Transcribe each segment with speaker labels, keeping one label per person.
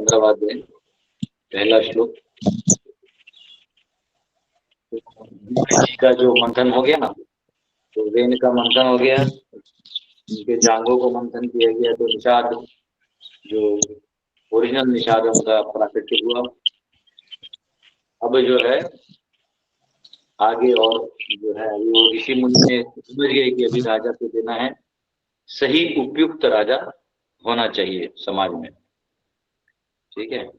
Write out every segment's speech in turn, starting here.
Speaker 1: 15वां दिन, पहला श्लोक। जी का जो मंथन हो गया ना, तो वेन का मंथन हो गया, उनके जांघों को मंथन किया गया, तो निषाद जो ओरिजिनल निषाद है उनका प्राकट्य हुआ। अब जो है आगे और जो है वो ऋषि मुनि ने समझ गए कि अभी राजा को देना है, सही उपयुक्त राजा होना चाहिए समाज में। ठीक है,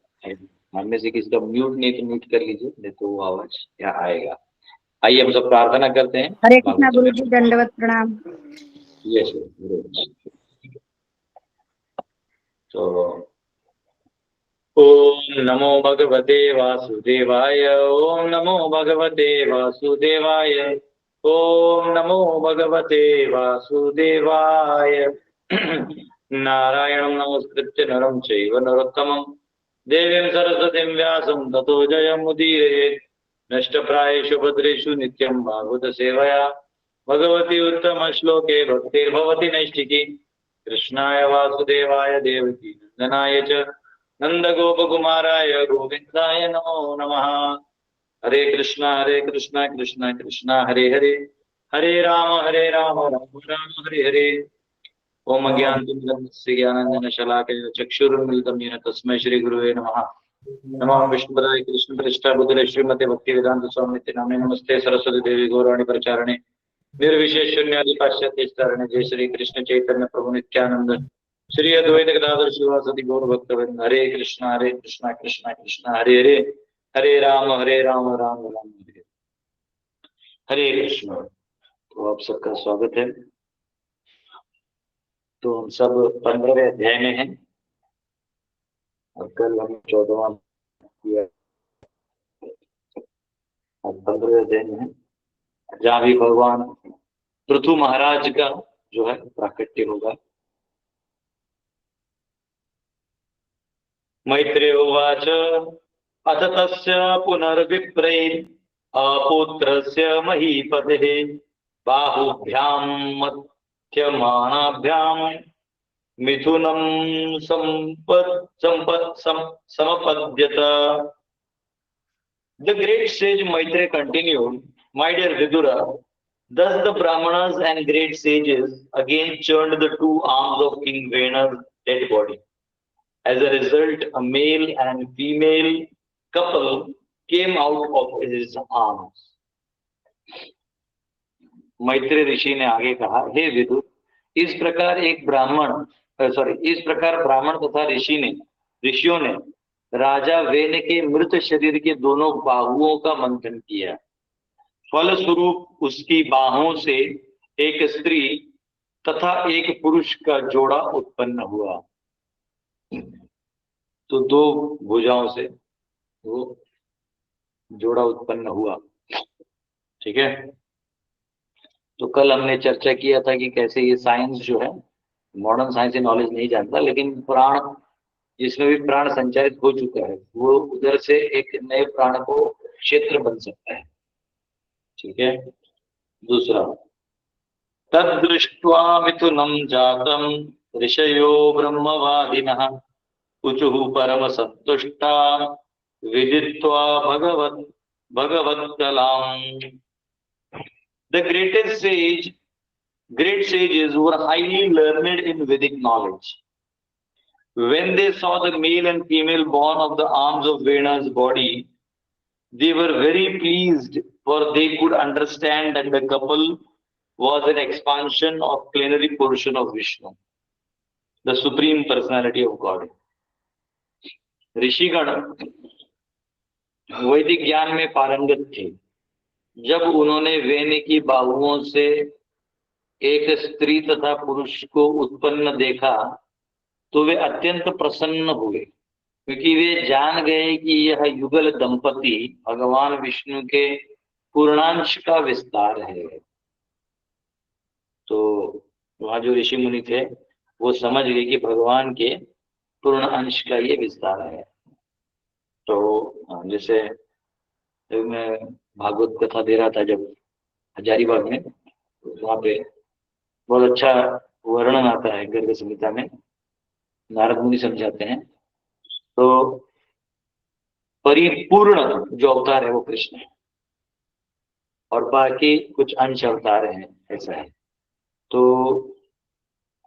Speaker 1: हम में से किसी का म्यूट नहीं तो म्यूट कर लीजिए, नहीं तो वो आवाज यहाँ आएगा। आइए हम सब प्रार्थना करते हैं।
Speaker 2: हरे कृष्णा गुरु जी, दंडवत प्रणाम।
Speaker 1: यस, तो ओम नमो भगवते वासुदेवाय, ओम नमो भगवते वासुदेवाय, ओम नमो भगवते वासुदेवाय। नारायणं नमस्कृत्य नरं चैव नरोत्तमं देवीं सरस्वतीं व्यासं ततो जयमुदीरयेत्। नष्टप्रायेषु भद्रेषु नित्यं भागवत सेवया भगवती उत्तम श्लोके भक्तिर्भवति नैष्ठिकी। कृष्णाय वासुदेवाय देवकी नंदनाय च नंदगोपकुमाराय गोविंदाय नमो नमः। हरे कृष्णा कृष्णा कृष्णा हरे हरे, हरे राम राम राम हरे हरे। ओम अज्ञानतिमिरस्य ज्ञानांजनशलाकया चक्षुरुन्मीलितं येन तस्मै श्री गुरुवे नमः। नमः विष्णुपदाय कृष्णप्रेष्ठाय भूतले श्रीमते भक्तिवेदांत स्वामिते नामे। नमस्ते सरस्वती देवी गौरवाणी प्रचारणे निर्विशेष शून्यादि पाश्चात्य स्तरणे। जय श्री कृष्ण चैतन्य प्रभु नित्यानंद श्री अद्वैत गदाधर शिवासदि गौर भक्तवृंद। हरे कृष्णा कृष्णा कृष्णा हरे हरे, हरे राम राम राम हरे हरे कृष्ण। तो आप सबका स्वागत है। तो हम सब 15वें अध्याय में हैं और कल हम 14वां किया, अब 15वें अध्याय में है, जहाँ भी भगवान पृथु महाराज का जो है प्राकट्य होगा। मैत्रेय उवाच अथ तस्य पुनर्विप्रै अपुत्रस्य महीपतेः बाहुभ्यां मध्यमानाभ्यां मिथुनं समपद्यत। The great sage Maitreya continued, "My dear Vidura, thus the Brahmanas and great sages again churned the two arms of King Vena's dead body. As a result, a male and female couple came out of his arms." Maitreya ऋषि ने आगे कहा, हे विदुर, इस प्रकार ब्राह्मण तथा ऋषियों ने राजा when के मृत शरीर के दोनों बाहुओं का मंथन किया। फलस्वरूप उसकी बाहों से एक स्त्री तथा एक पुरुष का जोड़ा उत्पन्न हुआ। तो दो भुजाओं से वो जोड़ा उत्पन्न हुआ। ठीक है, तो कल हमने चर्चा किया था कि कैसे ये साइंस जो है, मॉडर्न साइंस नॉलेज नहीं जानता, लेकिन प्राण जिसमें भी प्राण संचारित हो चुका है वो उधर से एक नए प्राण को क्षेत्र बन सकता है। ठीक है, दूसरा, तद्दृष्ट्वा मिथुनं जातं ऋषयो ब्रह्मवादिनः ऊचुः परम संतुष्टा विदित्वा भगवत्कलाम्। The great sages were highly learned in Vedic knowledge. When they saw the male and female born of the arms of Vena's body, they were very pleased, for they could understand that the couple was an expansion of plenary portion of Vishnu, the supreme personality of God. ऋषिगण वैदिक ज्ञान में पारंगत थे। जब उन्होंने when की बाहुओं से एक स्त्री तथा पुरुष को उत्पन्न देखा तो वे अत्यंत प्रसन्न हुए, क्योंकि वे जान गए कि यह युगल दंपति भगवान विष्णु के पूर्णांश का विस्तार है। तो वहां जो ऋषि मुनि थे वो समझ गए कि भगवान के पूर्ण अंश का ये विस्तार है। तो जैसे मैं भागवत कथा दे रहा था जब हजारीबाग में, वहां पे बहुत अच्छा वर्णन आता है गर्ग संहिता में। नारद मुनि समझाते हैं तो परिपूर्ण जो अवतार है वो कृष्ण है, और बाकी कुछ अंश अवतार हैं, ऐसा है। तो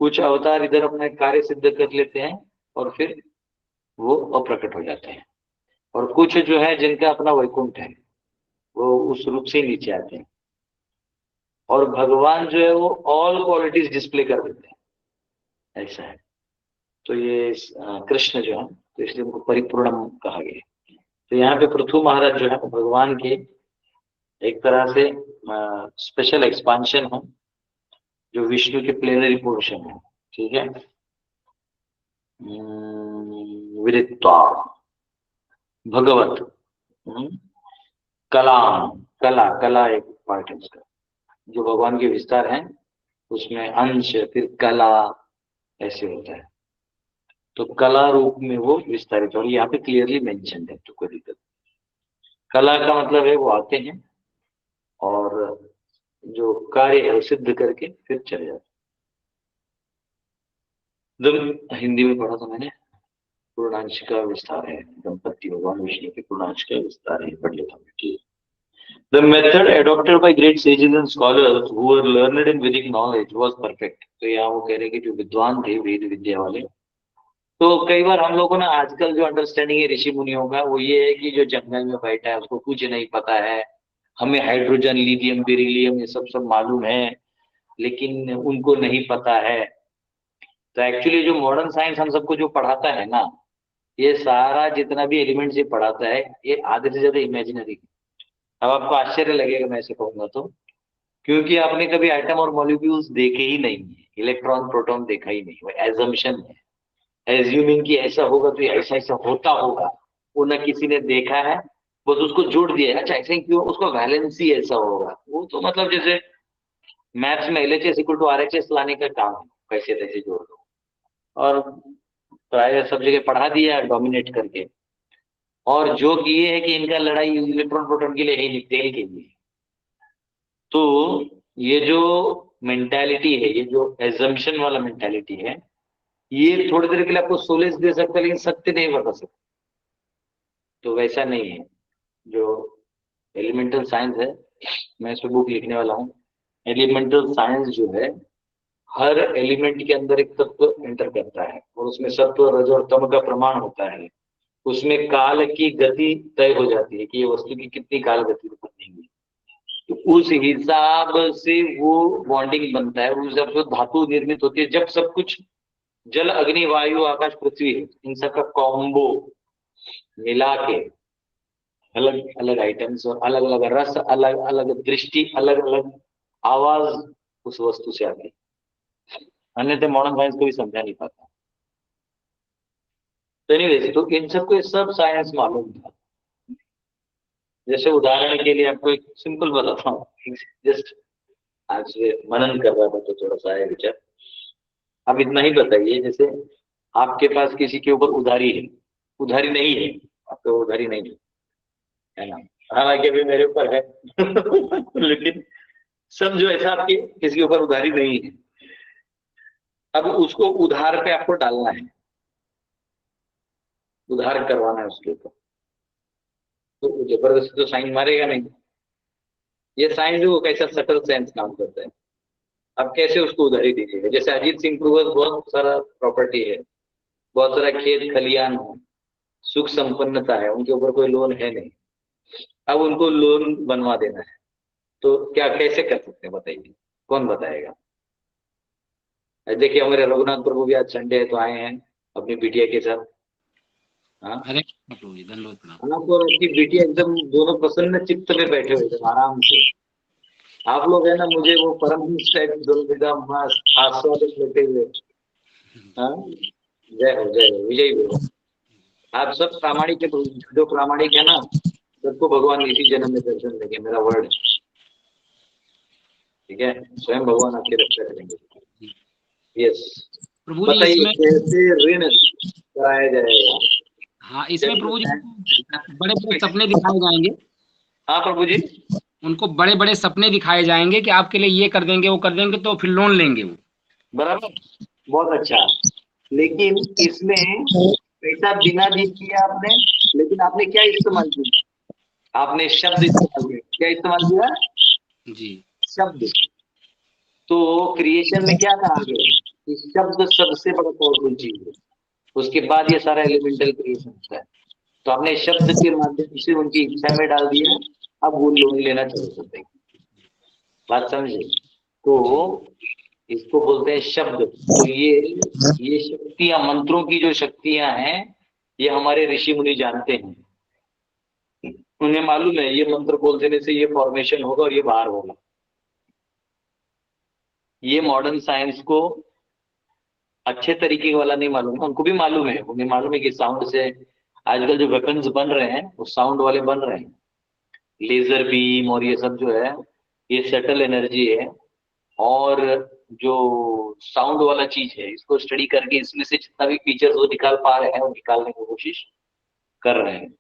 Speaker 1: कुछ अवतार इधर अपने कार्य सिद्ध कर लेते हैं और फिर वो अप्रकट हो जाते हैं, और कुछ जो है जिनका अपना वैकुंठ है वो उस रूप से ही नीचे आते हैं, और भगवान जो है वो ऑल क्वालिटीज डिस्प्ले कर देते हैं, ऐसा है। तो ये कृष्ण जो है, तो इसलिए उनको परिपूर्ण कहा गया। तो यहाँ पे पृथु महाराज जो है भगवान के एक तरह से स्पेशल एक्सपांशन है, जो विष्णु के प्लेनरी पोर्शन है, ठीक है। विदित्वा भगवत कला, कला कला एक पार्ट है उसका, जो भगवान के विस्तार हैं उसमें अंश फिर कला ऐसे होता है। तो कला रूप में वो विस्तारित, और यहाँ पे क्लियरली मेंशन है, तो कोई दिक्कत। कला का मतलब है वो आते हैं और जो कार्य है वो सिद्ध करके फिर चले जाते। जब हिंदी में पढ़ा था मैंने, पूर्णांश का विस्तार है, दंपति भगवान विष्णु के पूर्णांश का विस्तार है, पढ़ लेता हूँ, ठीक है। The method adopted by great sages and scholars who were learned in Vedic knowledge was perfect. तो यहाँ वो कह रहे हैं कि जो विद्वान थे वेद विद्या वाले, तो कई बार हम लोगों ने आजकल जो अंडरस्टैंडिंग है ऋषि मुनियों का वो ये है कि जो जंगल में बैठा है उसको कुछ नहीं पता है, हमें हाइड्रोजन लिथियम बेरिलियम ये सब मालूम है, लेकिन उनको नहीं पता है। तो एक्चुअली जो मॉडर्न साइंस हम सबको जो पढ़ाता है ना, ये सारा जितना भी एलिमेंट्स ये पढ़ाता है ये आधे से ज्यादा इमेजिनरी। अब आपको आश्चर्य लगेगा मैं ऐसे कहूंगा तो, क्योंकि आपने कभी एटम और मॉलिक्यूल्स देखे ही नहीं है, इलेक्ट्रॉन प्रोटॉन देखा ही नहीं, वो एजम्पशन है, एज्यूमिंग कि ऐसा होगा तो ऐसा ऐसा होता होगा, वो ना किसी ने देखा है, बस उसको जोड़ दिया है। अच्छा ऐसा ही क्यों, उसका वैलेंसी ऐसा होगा, वो तो मतलब जैसे मैथ्स में LHS इक्वल टू RHS लाने का काम है, कैसे तैसे जोड़ दो, और प्राय सब जगह पढ़ा दिया डोमिनेट करके। और जो ये है कि इनका लड़ाई इलेक्ट्रॉन प्रोटॉन के लिए है नहीं, तेल के लिए। तो ये जो मेंटालिटी है, ये जो एजम्पशन वाला मेंटालिटी है, ये थोड़ी देर के लिए आपको सोलेस दे सकता है लेकिन सत्य नहीं बता सकता। तो वैसा नहीं है। जो एलिमेंटल साइंस है, मैं इस पे बुक लिखने वाला हूँ। एलिमेंटल साइंस जो है हर एलिमेंट के अंदर एक तत्व एंटर करता है, और उसमें सत्व रज और तम का प्रमाण होता है। उसमें काल की गति तय हो जाती है कि ये वस्तु की कितनी काल गति बनेगी, तो उस हिसाब से वो बॉन्डिंग बनता है, उस हिसाब से धातु निर्मित होती है। जब सब कुछ जल अग्नि वायु आकाश पृथ्वी इन सब का कॉम्बो मिला के अलग अलग आइटम्स और अलग अलग रस, अलग अलग दृष्टि, अलग अलग आवाज उस वस्तु से आती, अन्यथा मॉडर्न साइंस को भी समझा नहीं पाता। तो एनीवेज, तो इन सबको ये सब साइंस मालूम था। जैसे उदाहरण के लिए आपको एक सिंपल बताता हूँ, जस्ट आज मनन कर रहा था तो थोड़ा सा है विचार। अब इतना ही बताइए, जैसे आपके पास किसी के ऊपर उधारी है, उधारी नहीं है आपको, उधारी नहीं है ना, हालांकि अभी मेरे ऊपर है लेकिन समझो ऐसा आपके किसी के ऊपर उधारी नहीं है, अब उसको उधार पे आपको डालना है, उधार करवाना है उसके ऊपर, तो जबरदस्ती तो साइन मारेगा नहीं। ये साइन जो कैसा सटल सेंस काम करता है। अब कैसे उसको उधारी दीजिएगा, जैसे अजीत सिंह के पास बहुत सारा प्रॉपर्टी है, बहुत सारा खेत खलियान है, सुख संपन्नता है, उनके ऊपर कोई लोन है नहीं, अब उनको लोन बनवा देना है, तो क्या कैसे कर सकते हैं बताइए, कौन बताएगा। देखिए हमारे रघुनाथ प्रभु भी आज संडे है तो आए हैं अपनी बिटिया के साथ। हाँ, आपको आपकी बिटिया एकदम दोनों प्रसन्न चित्त में बैठे हुए थे आराम से। आप लोग है ना, मुझे वो परमहंस टाइप दोनों एकदम मस्त आस्वादित लेते हुए। हाँ, जय हो विजय हो। आप सब प्रामाणिक है, जो प्रामाणिक है ना सबको भगवान इसी जन्म में दर्शन देंगे, मेरा वर्ड है, ठीक है। स्वयं भगवान आपकी रक्षा करेंगे। यस, बताइए कैसे ऋण कराया जाएगा।
Speaker 3: हाँ, इसमें प्रभु जी बड़े बड़े सपने दिखाए जाएंगे।
Speaker 1: हाँ प्रभु जी,
Speaker 3: उनको बड़े बड़े सपने दिखाए जाएंगे कि आपके लिए ये कर देंगे वो कर देंगे, तो फिर लोन लेंगे वो।
Speaker 1: बराबर, बहुत अच्छा। लेकिन इसमें पैसा बिना दी किया आपने, लेकिन आपने क्या इस्तेमाल किया? आपने शब्द इस्तेमाल किया। क्या इस्तेमाल किया?
Speaker 3: जी।
Speaker 1: शब्द। तो क्रिएशन में क्या कहा गया कि शब्द सबसे बड़ा पावरफुल चीज है, उसके बाद ये सारा एलिमेंटल क्रिएशन होता है। तो आपने शब्द के माध्यम से उनकी इच्छा में डाल दिया, अब वो लोन लेना चालू कर देंगे। बात समझे? तो इसको बोलते हैं शब्द। तो ये शक्तियां, मंत्रों की जो शक्तियां हैं, ये हमारे ऋषि मुनि जानते हैं। उन्हें मालूम है ये मंत्र बोल देने से ये फॉर्मेशन होगा और ये बाहर होगा। ये मॉडर्न साइंस को अच्छे तरीके वाला नहीं मालूम है, उनको भी मालूम है। उन्हें मालूम है कि साउंड से आजकल जो वेपन्स बन रहे हैं वो साउंड वाले बन रहे हैं। लेजर बीम और ये सब जो है, ये सटल एनर्जी है। और जो साउंड वाला चीज है, इसको स्टडी करके इसमें से जितना भी फीचर्स वो निकाल पा रहे हैं वो निकालने की कोशिश कर रहे हैं।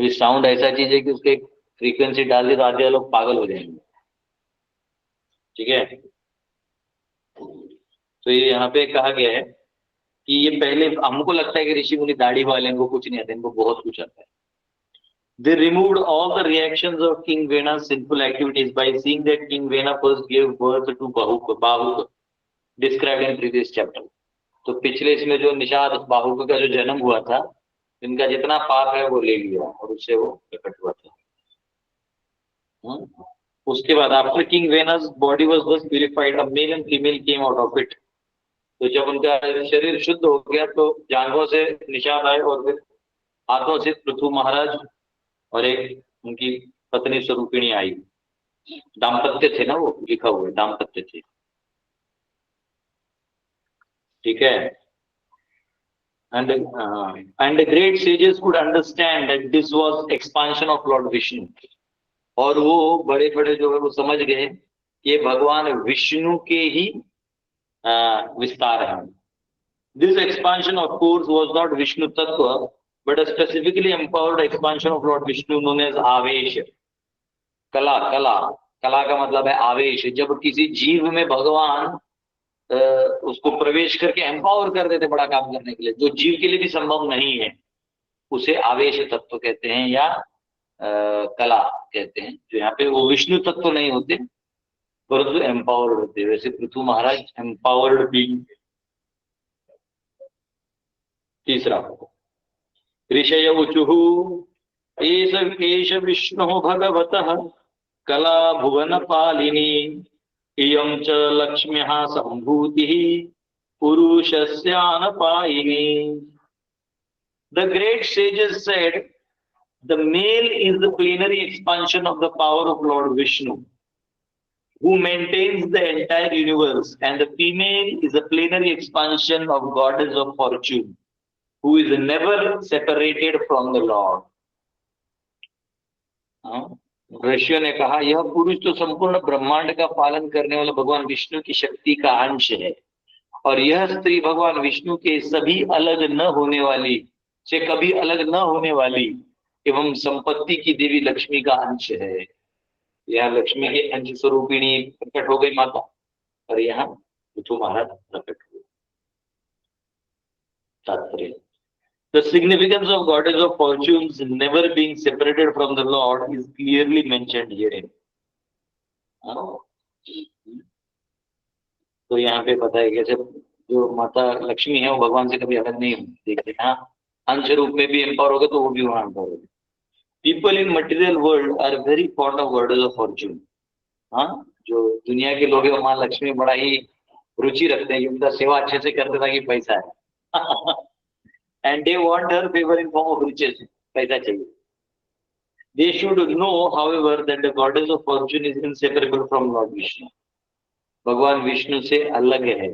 Speaker 1: ये साउंड ऐसा चीज है कि उसके फ्रीक्वेंसी डाल दी तो आधे लोग पागल हो जाएंगे। ठीक है? तो ये यहाँ पे कहा गया है कि ये पहले, हमको लगता है कि ऋषि मुनि दाढ़ी वाले, इनको कुछ नहीं आता, इनको बहुत कुछ आता है। They removed all the reactions of King Vena's sinful activities by seeing that King Vena first gave birth to Bahuk, described in previous chapter. तो पिछले इसमें जो निषाद बाहुक का जो जन्म हुआ था, इनका जितना पाप है वो ले लिया और उससे वो प्रकट हुआ था। उसके बाद after king Vena's body was thus purified, a male and female came out of it. तो जब उनका शरीर शुद्ध हो गया तो जांघों से निषाद आए और फिर हाथों से पृथु महाराज और एक उनकी पत्नी स्वरूपिणी आई। दाम्पत्य थे ना, वो लिखा हुआ है, दाम्पत्य थे। ठीक है? And the great sages could understand that this was expansion of Lord Vishnu. और वो बड़े बड़े जो है वो समझ गए कि ये भगवान विष्णु के ही विस्तार है। This expansion of course was not Vishnu Tattva, but a specifically empowered expansion of Lord Vishnu known as आवेश। कला का मतलब है आवेश। जब किसी जीव में भगवान उसको प्रवेश करके एम्पावर कर देते बड़ा काम करने के लिए, जो जीव के लिए भी संभव नहीं है, उसे आवेश तत्व कहते हैं या कला कहते हैं। जो यहाँ पे वो विष्णु तत्व नहीं होते परंतु एम्पावर्ड होते। वैसे पृथु महाराज एम्पावर्ड बीइंग। तीसरा, ऋषय ऊचुः एष विष्णु भगवतः कला भुवन पालिनी इयं च लक्ष्म्यः संभूतिः पुरुषस्यानपायिनी। The great sages said the male is the plenary expansion of the power of Lord Vishnu, who maintains the entire universe, and the female is a plenary expansion of goddess of fortune, who is never separated from the Lord. ऋषियों ने कहा यह पुरुष तो संपूर्ण ब्रह्मांड का पालन करने वाला भगवान विष्णु की शक्ति का अंश है, और यह स्त्री भगवान विष्णु के सभी अलग न होने वाली से कभी अलग न होने वाली एवं संपत्ति की देवी लक्ष्मी का अंश है। यह लक्ष्मी के अंश स्वरूपिणी प्रकट हो गई माता, और यहाँ पृथु महाराज प्रकट हुए। तात्पर्य, the significance of goddess of fortunes never being separated from the Lord is clearly mentioned herein. तो यहाँ पे पता है कैसे जो माता लक्ष्मी है वो भगवान से कभी अलग नहीं होती। देखिए हाँ, अंश रूप में भी एम्पावर होगा तो वो भी वहां एम्पावर होगा। People in material world are very fond of goddess of fortune. हाँ, जो दुनिया के लोग हैं वो माँ लक्ष्मी बड़ा ही रुचि रखते हैं कि उनका सेवा अच्छे से करते ताकि पैसा है। And they want her favor in form of riches. पैसा चाहिए। They should know, however, that the goddess of fortune is inseparable from Lord Vishnu. भगवान विष्णु से अलग है।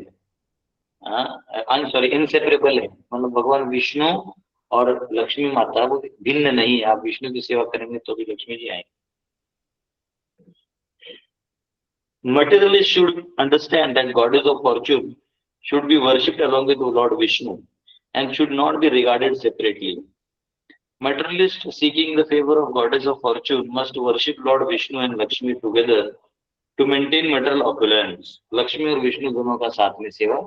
Speaker 1: इनसेपरेबल है, मतलब भगवान विष्णु और लक्ष्मी माता वो भिन्न नहीं है। आप विष्णु की सेवा करेंगे तो भी लक्ष्मी जी आएंगे। Materialists should understand that goddess of fortune should be worshipped along with Lord Vishnu and should not be regarded separately. Materialists seeking the favor of goddess of fortune must worship Lord Vishnu and Lakshmi together to maintain material opulence. Lakshmi और विष्णु दोनों का साथ में सेवा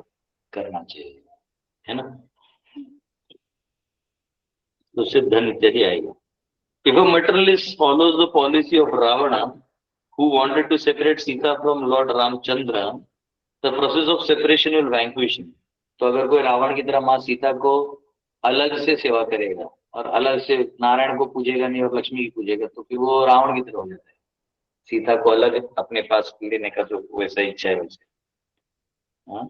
Speaker 1: करना चाहिए, है ना? तो उससे धन इत्यादि आएगा। If a materialist follows the policy of Ravana, who wanted to separate Sita from Lord Ramchandra, the process of separation will vanquish him. तो अगर कोई रावण की तरह माँ सीता को अलग से सेवा करेगा और अलग से नारायण को पूजेगा नहीं और लक्ष्मी की पूजेगा, तो फिर वो रावण की तरह हो जाता है। सीता को अलग अपने पास लेने का जो वैसा इच्छा है वैसे, हाँ,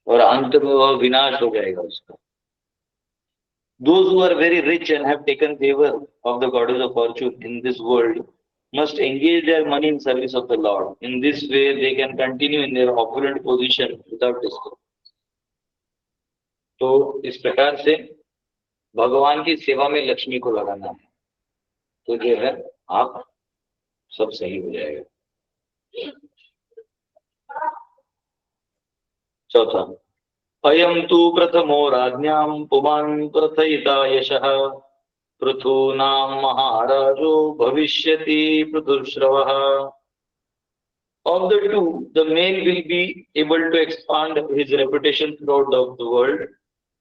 Speaker 1: और अंत में वह विनाश हो जाएगा उसका। Those who are very rich and have taken favor of the goddess of fortune in this world must engage their money in service of the Lord. In this way, they can continue in their opulent position without disturbance. तो इस प्रकार से भगवान की सेवा में लक्ष्मी को लगाना है, तो जो है आप सब सही हो जाएगा। चौथा, अयम तु प्रथमो राज्ञां पुमान् प्रथयिता यशः पृथूनां महाराजो भविष्यति पृथुश्रवः। Of the two, the male will be able to expand his reputation throughout the world.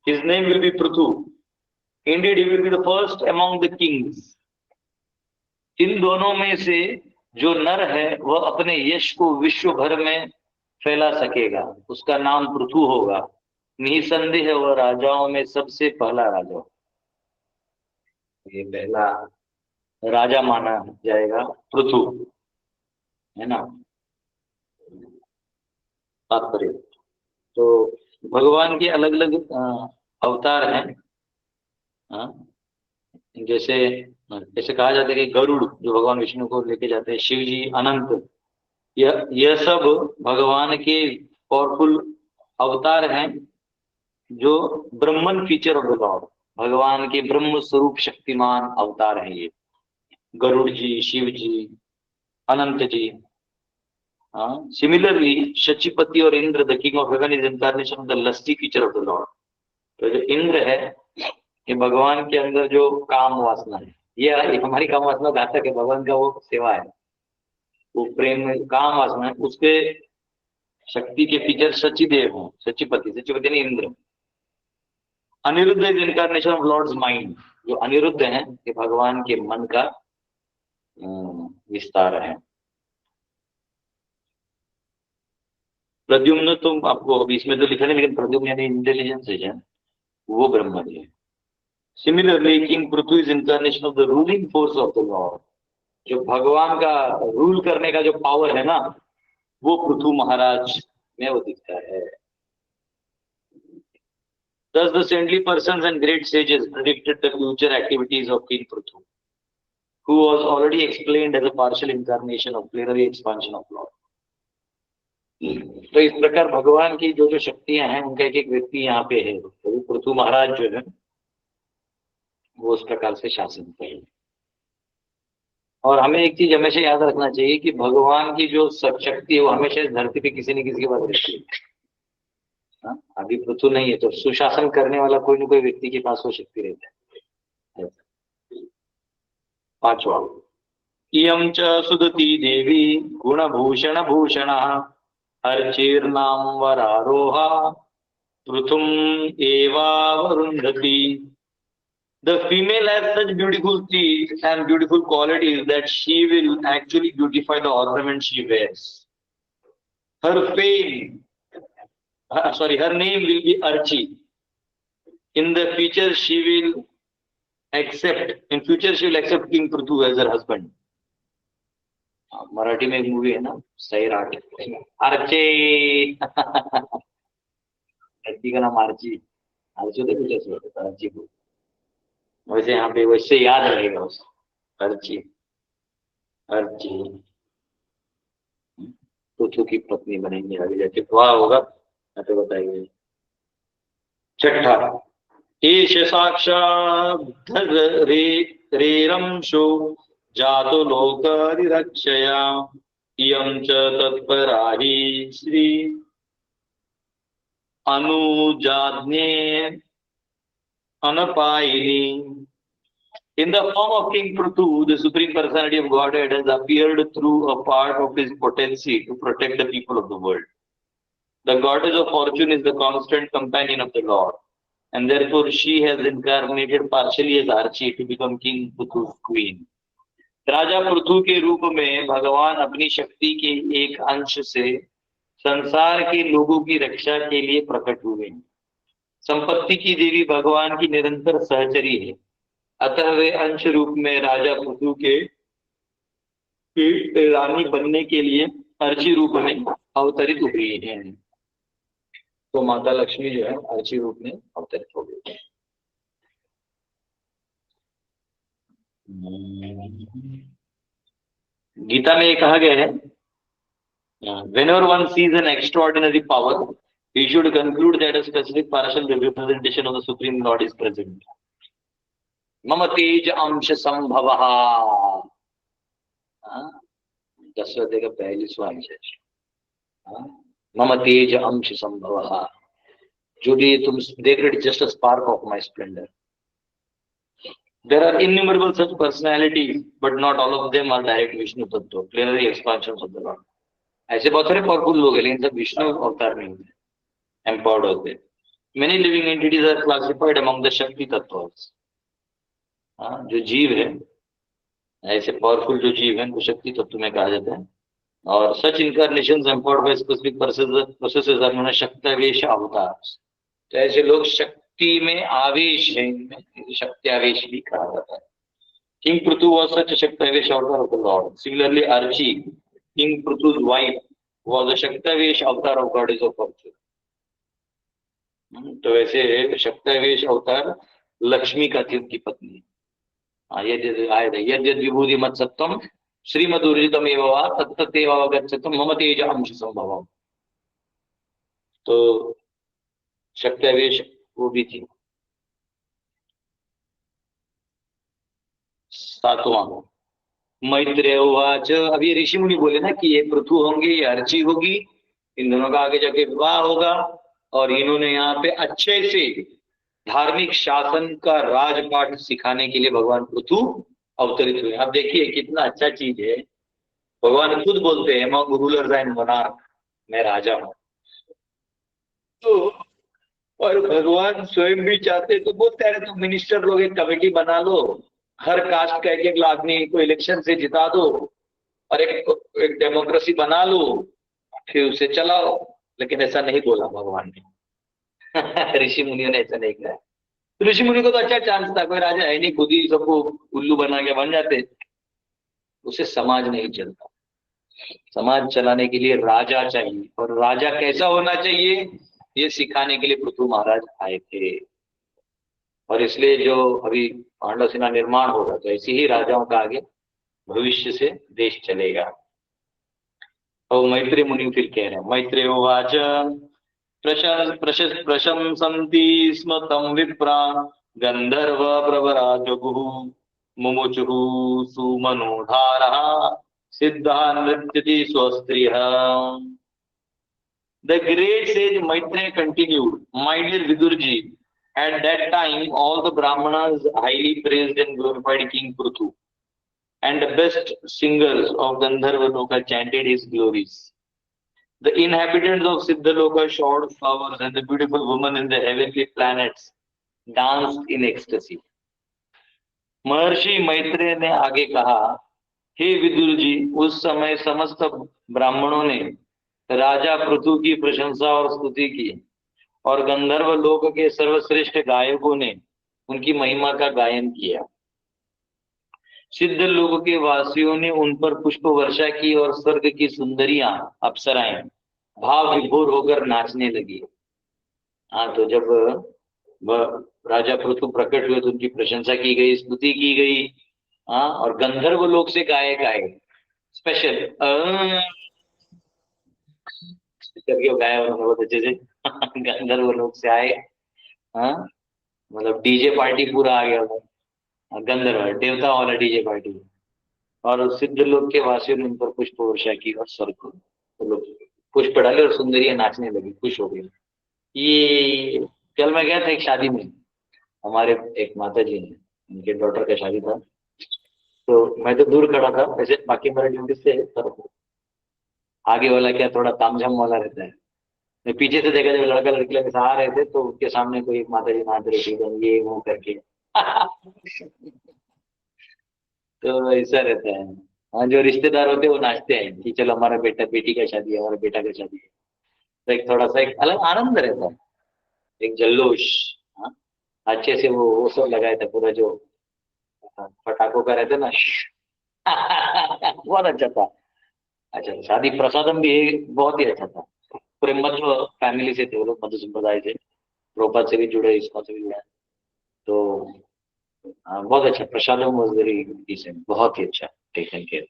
Speaker 1: His name will be Prithu. Indeed, he will be the first among the kings. इन दोनों में से जो नर है वह अपने यश को विश्व भर में फैला सकेगा, उसका नाम पृथु होगा। निसंदेह वह राजाओं में सबसे पहला राजा, ये पहला राजा माना जाएगा पृथु, है ना। तात्पर्य तो भगवान के अलग अलग अवतार हैं, जैसे ऐसे कहा जाता है कि गरुड़ जो भगवान विष्णु को लेके जाते हैं, शिव जी अनंत, यह सब भगवान के पावरफुल अवतार हैं जो ब्रह्मन फीचर ऑफ द लॉर्ड, भगवान के ब्रह्म स्वरूप शक्तिमान अवतार हैं ये। गरुड़ जी, शिव जी, अनंत जी। सिमिलरली शचीपति और Indra, the king of haven, is incarnation of the lusty feature of the Lord. तो जो इंद्र है ये भगवान के अंदर जो काम वासना है, ये हमारी काम वासना घातक है, भगवान का वो सेवा है, वो प्रेम काम वासना है, उसके शक्ति के फीचर सचिदेव हैं, सचिपति, सचिपति नहीं Indra. Aniruddha is incarnation of Lord's mind, जो अनिरुद्ध है ये भगवान के मन का विस्तार है। प्रद्युम्न तो आपको अभी इसमें तो लिखा नहीं, लेकिन प्रद्युम्न यानी इंटेलिजेंस है, वो ब्रह्मा जी है। Similarly king Prithu is incarnation of the ruling force of the Lord, जो भगवान का रूल करने का जो पावर है ना, वो पृथु महाराज में वो दिखता है। Thus the saintly persons and great sages predicted the future activities of King Prithu, who was already explained as a partial incarnation of plenary expansion of Lord. तो इस प्रकार भगवान की जो जो शक्तियां हैं उनका एक एक व्यक्ति यहाँ पे है, तो पृथु महाराज जो है वो उस प्रकार से शासन करें। और हमें एक चीज हमेशा याद रखना चाहिए कि भगवान की जो शक्ति है वो हमेशा धरती पे किसी न किसी के पास रहती है। अभी पृथु नहीं है तो सुशासन करने वाला कोई न कोई व्यक्ति के पास वो शक्ति रहता है। पांचवा, इयं च सुदती देवी गुणभूषण Bhushan अर्चिर्नाम वरारोहा पृथुम एवावरुन्धति। The female has such beautiful teeth and beautiful qualities that she will actually beautify the ornaments she wears. Her name will be Archi. In the future, she will accept King Prithu as her husband. Marathi में एक movie है ना, Sairat, Archie. लड़की का नाम Archie, Archie तो कुछ ऐसे होता है, आर्ची को वैसे यहाँ पे वैसे याद रहेगा उसको, अर्ची, अर्ची पृथु की पत्नी बनेंगी आगे जाके, वाह होगा तो बताइए। छठा, एष साक्षात् रेरंशो जातो लोकारिरक्षया इयं च तत्पराहि Shri अनुजाज्ञे Anapayini. In the form of King Prithu, the Supreme Personality of Godhead has appeared through a part of his potency to protect the people of the world. The goddess of fortune is the constant companion of the Lord, and therefore she has incarnated partially as Archie to become King Pruth's queen. राजा पृथु के रूप में भगवान अपनी शक्ति के एक अंश से संसार के लोगों की रक्षा के लिए प्रकट हुए। संपत्ति की देवी भगवान की निरंतर सहचरी है, अतः वे अंश रूप में राजा पृथु के रानी बनने के लिए अर्ची रूप में अवतरित हुई है। तो माता लक्ष्मी जो है अर्ची रूप में अवतरित हो गई है। गीता में ये कहा गया है, whenever one sees an extraordinary power, we should conclude that a specific partial representation of the Supreme Lord is present. मम तेज अंश संभवः, 10 अध्याय का 42वां अंश है। मम तेज अंश संभवः, जो भी तुम देख रहे, just a spark of my Splendor. There are innumerable such personalities, but not all of them are direct Vishnu Tattva, plenary expansions of the Lord. ऐसे बहुत सारे पावरफुल लोग हैं, लेकिन सब विष्णु अवतार नहीं होते, एम्पावर्ड होते। Many living entities are classified among the Shakti Tattvas. जो जीव है, ऐसे पावरफुल जो जीव है, वो शक्ति तत्व में कहा जाता है। और such incarnations empowered by specific processes are known as shaktyavesha avatar. तो ऐसे लोग शक्ति में आवेश है, इनमें शक्ति आवेश भी कहा जाता है। King Prithu was such a shaktyavesha avatar of the lord. Similarly Archi, king पृथु's wife, was a shaktyavesha avatar of goddess of Fortune. तो वैसे शक्त्यावेश अवतार लक्ष्मी का थी, उनकी पत्नी। यद्यद् विभूति मत सत्वम श्रीमदूर्जितम एव वा तत्तदेव अवगच्छतम मम तेज अंश संभवम। तो शक्त्यावेश वो भी थी। 7वां मैत्रेय उवाच। अब ये ऋषि मुनि बोले ना कि ये पृथु होंगे, ये अर्ची होगी, इन दोनों का आगे जाके विवाह होगा। और इन्होंने यहाँ पे अच्छे से धार्मिक शासन का राजपाठ सिखाने के लिए भगवान पृथु अवतरित हुए। अब देखिए कितना अच्छा चीज है, भगवान खुद बोलते हैं अमंग रूलर्स एंड मोनार्क, मैं राजा हूं। तो और भगवान स्वयं भी चाहते तो बोलते हैं, तो मिनिस्टर लोग एक कमेटी बना लो, हर कास्ट का एक आदमी को इलेक्शन से जिता दो और एक डेमोक्रेसी बना लो, फिर उसे चलाओ। लेकिन ऐसा नहीं बोला भगवान ने। ऋषि मुनियों ने ऐसा नहीं कहा। ऋषि मुनि को तो अच्छा चांस था, कोई राजा है नहीं, खुद ही सबको उल्लू बना के बन जाते। उसे समाज नहीं चलता। समाज चलाने के लिए राजा चाहिए, और राजा कैसा होना चाहिए ये सिखाने के लिए पृथु महाराज आए थे। और इसलिए जो अभी पांडव सेना निर्माण होगा, तो ऐसे ही राजाओं का आगे भविष्य से देश चलेगा। और मैत्रेय मुनि फिर कह रहे हैं, मैत्रेय उवाच प्रशंसन्ति स्म तं विप्रा गंधर्व प्रवरा जगुः मुमुचुः सुमनोधारः सिद्धः नृत्यति स्वस्त्रियः। The great sage Maitreya continued, my dear Vidurji, at that time all the Brahmanas highly praised and glorified King Prithu, and the best singers of Gandharva Loka chanted his glories. The inhabitants of Siddhaloka showered flowers, and the beautiful women in the heavenly planets danced in ecstasy. महर्षि मैत्रेय ने आगे कहा, हे विदुर जी, उस समय समस्त ब्राह्मणों ने राजा पृथु की प्रशंसा और स्तुति की, और गंधर्व लोक के सर्वश्रेष्ठ गायकों ने उनकी महिमा का गायन किया। सिद्ध लोक के वासियों ने उन पर पुष्प वर्षा की, और स्वर्ग की सुंदरियां अप्सराएं भाव विभोर होकर नाचने लगी। तो जब राजा पृथु प्रकट हुए तो उनकी प्रशंसा की गई, स्तुति की गई। और गंधर्व लोक से गायक आए, स्पेशल गाया उन्होंने बहुत अच्छे से। गंधर्व लोक से आए, मतलब डीजे पार्टी पूरा आ गया था, गंधर्व देवता वाला डीजे पार्टी। और सिद्ध लोक के वासियों ने उन पर पुष्प वर्षा की, और स्वर्ग पुष्प डाले और सुंदरियां नाचने लगी, खुश हो गई। ये कल मैं गया था एक शादी में, हमारे एक माता जी ने, उनके डॉटर का शादी था। तो मैं तो दूर खड़ा था, वैसे बाकी मेरा ड्यूटी से आगे वाला क्या थोड़ा तामझाम वाला रहता है, मैं पीछे से देखा जब लड़का लड़की लड़के आ रहे थे तो उनके सामने कोई एक माता जी नाच रही थी ये वो करके। तो ऐसा रहता है। हाँ, जो रिश्तेदार होते हैं वो नाचते हैं कि चलो हमारा बेटा बेटी का शादी है, हमारा बेटा का शादी है। तो एक थोड़ा सा एक अलग आनंद रहता है, एक जल्लोष। हाँ, अच्छे से वो सब लगाया था पूरा जो पटाखों का रहता है ना। बहुत अच्छा था। अच्छा, शादी प्रसादम भी बहुत ही अच्छा था। पूरे मध्व फैमिली से थे वो लोग, मध्व संप्रदाय से, प्रोपात से भी जुड़े, इसका से भी जुड़े। तो बहुत अच्छा, प्रसादम वॉज वेरी डिसेंट, बहुत ही अच्छा टेकन केयर।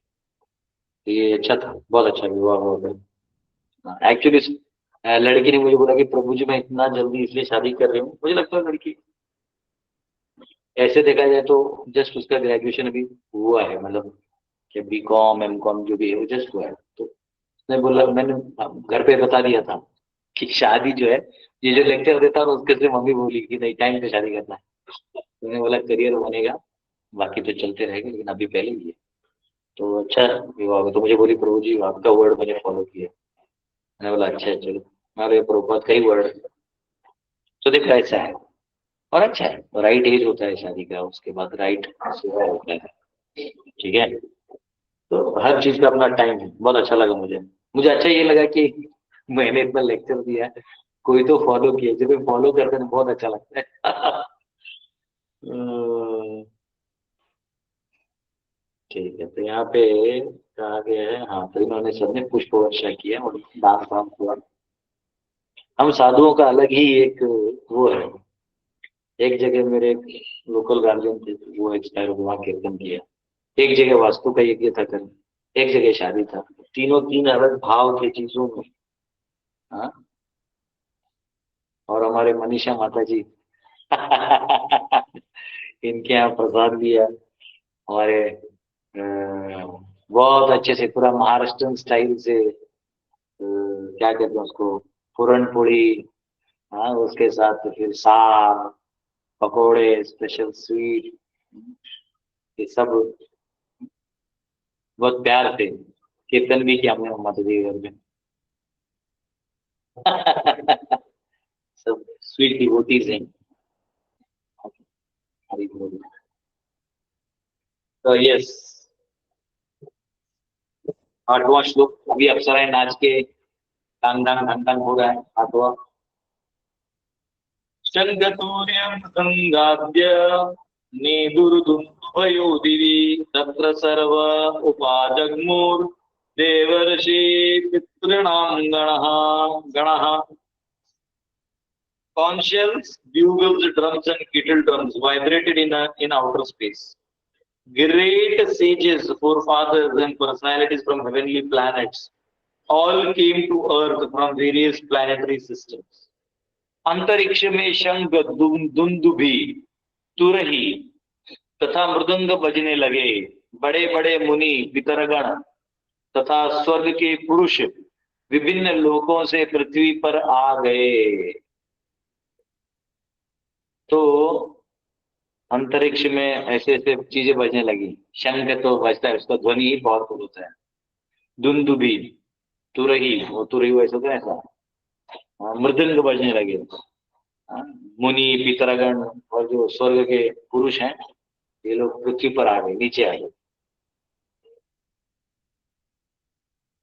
Speaker 1: ये अच्छा था, बहुत अच्छा विवाह हुआ था एक्चुअली। लड़की ने मुझे बोला कि प्रभु जी मैं इतना जल्दी इसलिए शादी कर रही हूँ, मुझे लगता है लड़की ऐसे देखा जाए तो जस्ट उसका ग्रेजुएशन अभी हुआ है, मतलब कि B.Com M.Com जो भी है वो जस्ट हुआ है। तो उसने बोला, मैंने घर पे बता दिया था कि शादी जो है, ये जो लेक्चर देता है उसके से मम्मी बोली कि नहीं टाइम पे शादी करना है। तो मैंने बोला करियर बनेगा, बाकी तो चलते रहेगा, लेकिन अभी पहले ये। तो अच्छा विवाह होगा। तो मुझे बोली प्रभु जी आपका वर्ड मैंने फॉलो किया। मैंने बोला अच्छा है चलो, हमारे प्रभुपाद का ही वर्ड। तो देखो ऐसा है, और अच्छा है, राइट एज होता है शादी का, उसके बाद राइट सेवा होता है। ठीक है, तो हर चीज का अपना टाइम है। बहुत अच्छा लगा मुझे। मुझे अच्छा ये लगा कि मैंने इतना लेक्चर दिया, कोई तो फॉलो किया, जब कोई फॉलो करते हैं तो बहुत अच्छा लगता है। ठीक है, तो यहाँ पे कहा गया है, हाँ तो इन्होंने सबने पुष्प वर्षा किया और दान वान हुआ। हम साधुओं का अलग ही एक वो है। एक जगह मेरे लोकल गार्जियन थे, वो एक्सपायर हुआ, कीर्तन किया। एक जगह वास्तु का यज्ञ था कर, एक जगह शादी था, तीनों तीन अलग भाव के चीजों में। हाँ, और हमारे मनीषा माता जी इनके यहाँ प्रसाद दिया हमारे, बहुत अच्छे से पूरा महाराष्ट्रन स्टाइल से, क्या कहते हैं उसको, पूरन पोड़ी। हाँ, उसके साथ फिर साग, पकोड़े, स्पेशल स्वीट, ये सब बहुत प्यार से। कीर्तन भी किया हमने माता जी के घर में। सब स्वीट डिवोटीज हैं। हरी बोल। तो यस, 8वां श्लोक अभी अप्सराएं नाच के टांग टांग टांग टांग हो रहा है 8वां। शंखतूर्यं संगाभ्य नेदुर्दुन्दुभयो दिवि तत्र सर्व उपाजग्मुर् देवर्षि पितॄणां गणः। Conches, bugles, drums, and kettle drums vibrated in outer space. Great sages, forefathers, and personalities from heavenly planets all came to Earth from various planetary systems. अंतरिक्ष में शंख दुंदुभि तुरही तथा मृदंग बजने लगे। बड़े बड़े मुनि पितरगण तथा स्वर्ग के पुरुष विभिन्न लोकों से पृथ्वी पर आ गए। तो अंतरिक्ष में ऐसे ऐसे चीजें बजने लगी। शंख तो बजता है, उसका ध्वनि ही बहुत होता है। दुंदुभी, तुरही, वो तुरही वैसे होता है ऐसा। मृदंग बजने लगे। हाँ, मुनि पितरगण और जो स्वर्ग के पुरुष हैं, ये लोग पृथ्वी पर आ गए, नीचे आ गए।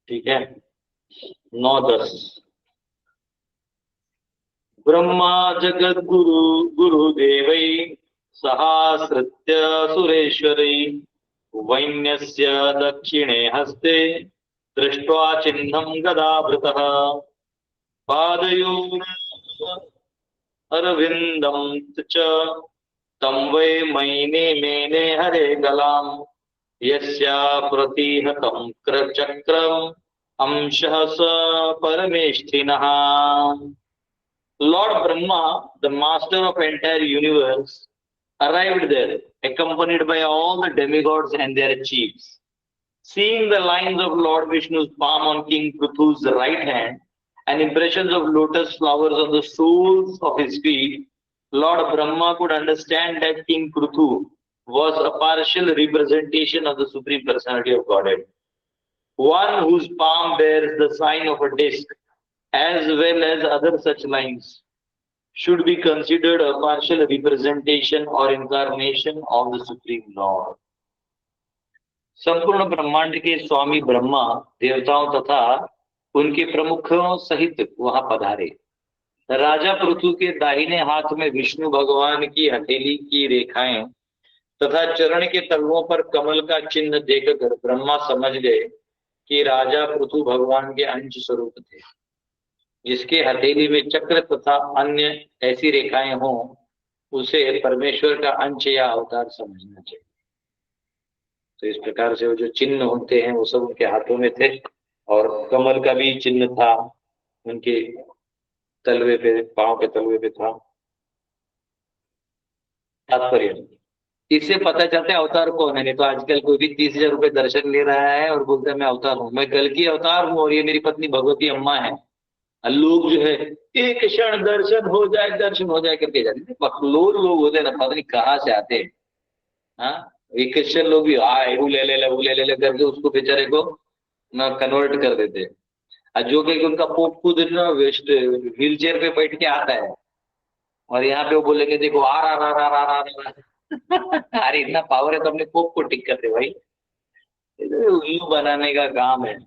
Speaker 1: ठीक है, 9-10। ब्रह्मा जगद गुरु गुरुदेवै सहाश्रित्य सुरेश्वरै वैन्यस्य दक्षिणे हस्ते दृष्ट्वा चिह्नं गदाभृतः पादयोः अरविन्दं च तं वै मैने मेने हरे गलां यस्या प्रतिहतं चक्रम् अंशः स परमेष्ठिनः। Lord Brahma, the master of entire universe, arrived there, accompanied by all the demigods and their chiefs. Seeing the lines of Lord Vishnu's palm on King Prithu's right hand and impressions of lotus flowers on the soles of his feet, Lord Brahma could understand that King Prithu was a partial representation of the Supreme Personality of Godhead, one whose palm bears the sign of a disc as well as other such lines should be considered a partial representation or incarnation of the Supreme Lord. संपूर्ण ब्रह्मांड के स्वामी ब्रह्मा देवताओं तथा उनके प्रमुखों सहित वहां पधारे। राजा पृथु के दाहिने हाथ में विष्णु भगवान की हथेली की रेखाएं तथा चरण के तलवों पर कमल का चिन्ह देखकर ब्रह्मा समझ गए कि राजा पृथु भगवान के अंश स्वरूप थे। जिसके हथेली में चक्र तथा अन्य ऐसी रेखाएं हों उसे परमेश्वर का अंश या अवतार समझना चाहिए। तो इस प्रकार से वो जो चिन्ह होते हैं वो सब उनके हाथों में थे और कमल का भी चिन्ह था उनके तलवे पे, पांव के तलवे पे था। तात्पर्य इससे पता चलता है अवतार कौन है। नहीं तो आजकल कोई भी 30,000 रुपए दर्शन ले रहा है और बोलता है मैं अवतार हूँ, मैं कल की अवतार हूँ और ये मेरी पत्नी भगवती अम्मा है। लोग जो है एक क्षण दर्शन हो जाए करके जाते हैं। बकलोल लोग होते हैं ना, पता नहीं कहाँ से आते हैं। हाँ, एक क्रिश्चियन लोग भी आए वो ले करके उसको बेचारे को ना कन्वर्ट कर देते हैं। और जो कि उनका पोप खुद ना वेस्ट व्हील चेयर पे बैठ के आता है और यहाँ पे वो बोलेंगे देखो आ रहा अरे इतना पावर है तो अपने पोप को टिक करते भाई, उल्लू बनाने का काम है।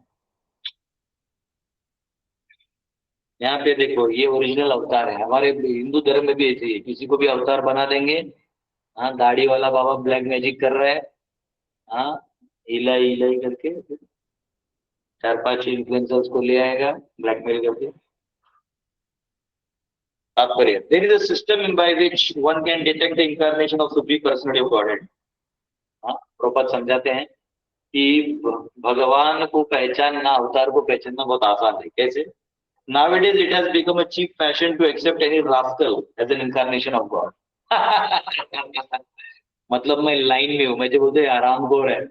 Speaker 1: यहाँ पे देखो ये ओरिजिनल अवतार है। हमारे हिंदू धर्म में भी ऐसे ही किसी को भी अवतार बना देंगे। हाँ, दाढ़ी वाला बाबा ब्लैक मैजिक कर रहा है, हाँ इलाई करके 4-5 इन्फ्लुएंसर्स को ले आएगा ब्लैकमेल करके। तात्पर्य there is a system by which one can detect the incarnation of supreme personality of Godhead. हाँ, प्रभुपाद समझाते हैं कि भगवान को पहचानना, अवतार को पहचानना बहुत आसान है। कैसे? Nowadays it has become a cheap fashion to accept any rascal as an incarnation of God. मतलब मैं लाइन में हूँ, मैं जो बोलते हैं आराम गोर है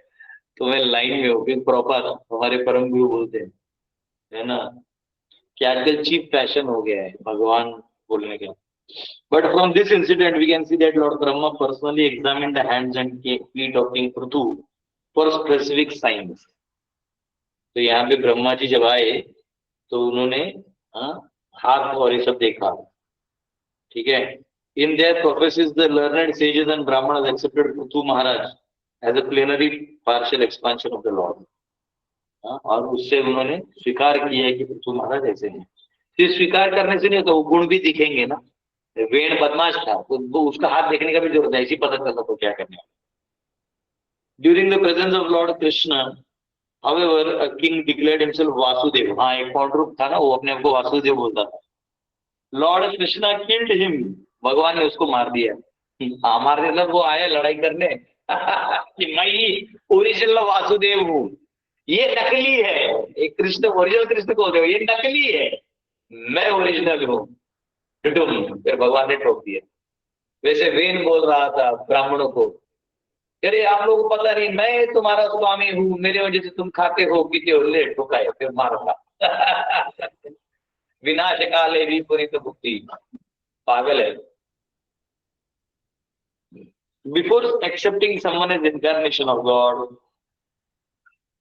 Speaker 1: तो मैं लाइन में हूँ। फिर प्रॉपर हमारे परम गुरु बोलते हैं, है ना, कि आजकल चीप फैशन हो गया है भगवान बोलने का। But from this incident we can see that Lord Brahma personally examined the hands and feet of King Prithu for specific signs. तो यहाँ पे ब्रह्मा जी जब आए तो उन्होंने हाथ और ये सब देखा। ठीक है। In their prophecies the learned sages and brahmanas accepted Prithu Maharaj as a plenary partial expansion of the Lord. और उससे उन्होंने स्वीकार किया है कि पृथु महाराज ऐसे हैं। सिर्फ स्वीकार करने से नहीं होता, वो गुण भी दिखेंगे ना। वेण बदमाश था तो उसका हाथ देखने का भी जरूरत है, इसी पता चलता तो क्या करने। During the presence of Lord Krishna However, a king declared himself Vasudev. हाँ, एक पौंड्रुक था ना, वो अपने आप को वासुदेव बोलता था। Lord Krishna killed him. भगवान ने उसको मार दिया। हमारे मतलब वो आया लड़ाई करने कि मैं ही ओरिजिनल वासुदेव हूँ, ये नकली है। एक कृष्ण ओरिजिनल कृष्ण को दे, ये नकली है, मैं ओरिजिनल हूँ। फिर भगवान ने ठोक दिया। वैसे वेन बोल रहा था ब्राह्मणों को, अरे आप लोगों को पता नहीं मैं तुम्हारा स्वामी हूँ, मेरे वजह से तुम खाते हो पीते हो, ले ठोका है फिर मारा। विनाश काले भी पूरी तो भुक्ति, पागल है। Before accepting someone as incarnation of God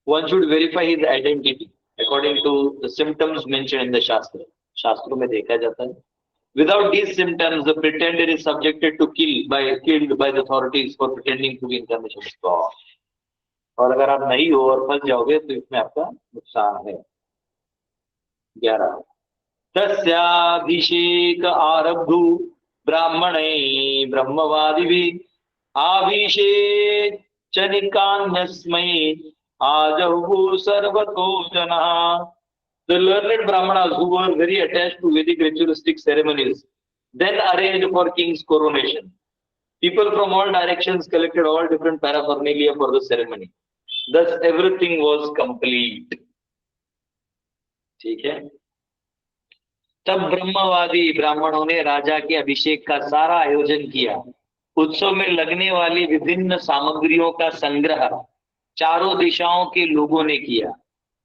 Speaker 1: one should verify his identity according to the symptoms mentioned in the शास्त्र। शास्त्रों में देखा जाता है without these symptoms the pretender is subjected to killed by the authorities for pretending to be incarnation of God। और अगर आप नहीं हो और फंस जाओगे तो इसमें आपका नुकसान है। 11 तस्याभिषेक आरब्धु ब्राह्मणे ब्रह्मवादिभिः अभिषेक चनिकान्यस्मै आजहु सर्वतो जनः। The learned Brahmanas who were very attached to Vedic ritualistic ceremonies then arranged for king's coronation. People from all directions collected all different paraphernalia for the ceremony. Thus everything was complete. ठीक है। तब ब्रह्मवादी ब्राह्मणों ने राजा के अभिषेक का सारा आयोजन किया। उत्सव में लगने वाली विभिन्न सामग्रियों का संग्रह चारों दिशाओं के लोगों ने किया।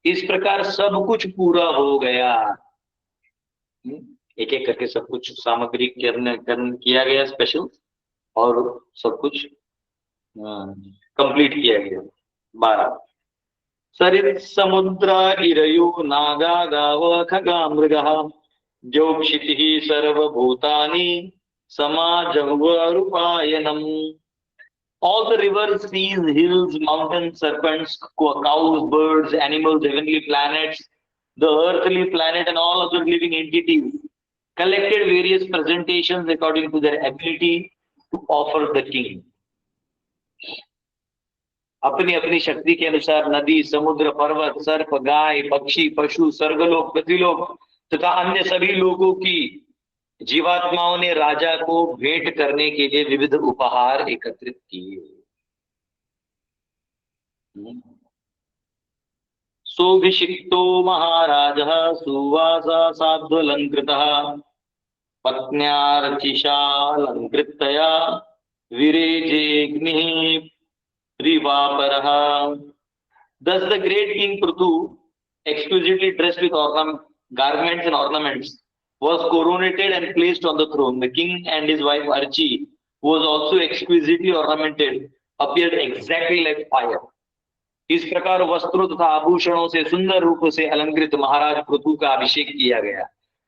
Speaker 1: इस प्रकार सब कुछ पूरा हो गया। एक एक करके सब कुछ सामग्री किया गया स्पेशल, और सब कुछ कंप्लीट किया गया। 12 सरित् समुद्र इरयो नागा गाव खगा मृगः ज्योक्षितिः सर्वभूतानि समाजवरूपायनम्. All the rivers, seas, hills, mountains, serpents, cows, birds, animals, heavenly planets, the earthly planet, and all other living entities collected various presentations according to their ability to offer the king. अपनी अपनी शक्ति के अनुसार नदी, समुद्र, पर्वत, सर्प, गाय, पक्षी, पशु, स्वर्गलोक, पृथ्वीलोक तथा अन्य सभी लोगों की जीवात्माओं ने राजा को भेंट करने के लिए विविध उपहार एकत्रित किए. सोऽभिषिक्तो महाराजः सुवासा साध्वलंकृतः पत्न्यार्चिषालंकृतया विरेजेऽग्निः रिवापरः. Thus the great king Prithu, exquisitely dressed with garments and ornaments, was coronated and placed on the throne. The king and his wife Archi, who was also exquisitely ornamented, appeared exactly like fire. इस प्रकार वस्त्रों तथा आभूषणों से सुंदर रूप से अलंकृत महाराज पृथु का अभिषेक किया गया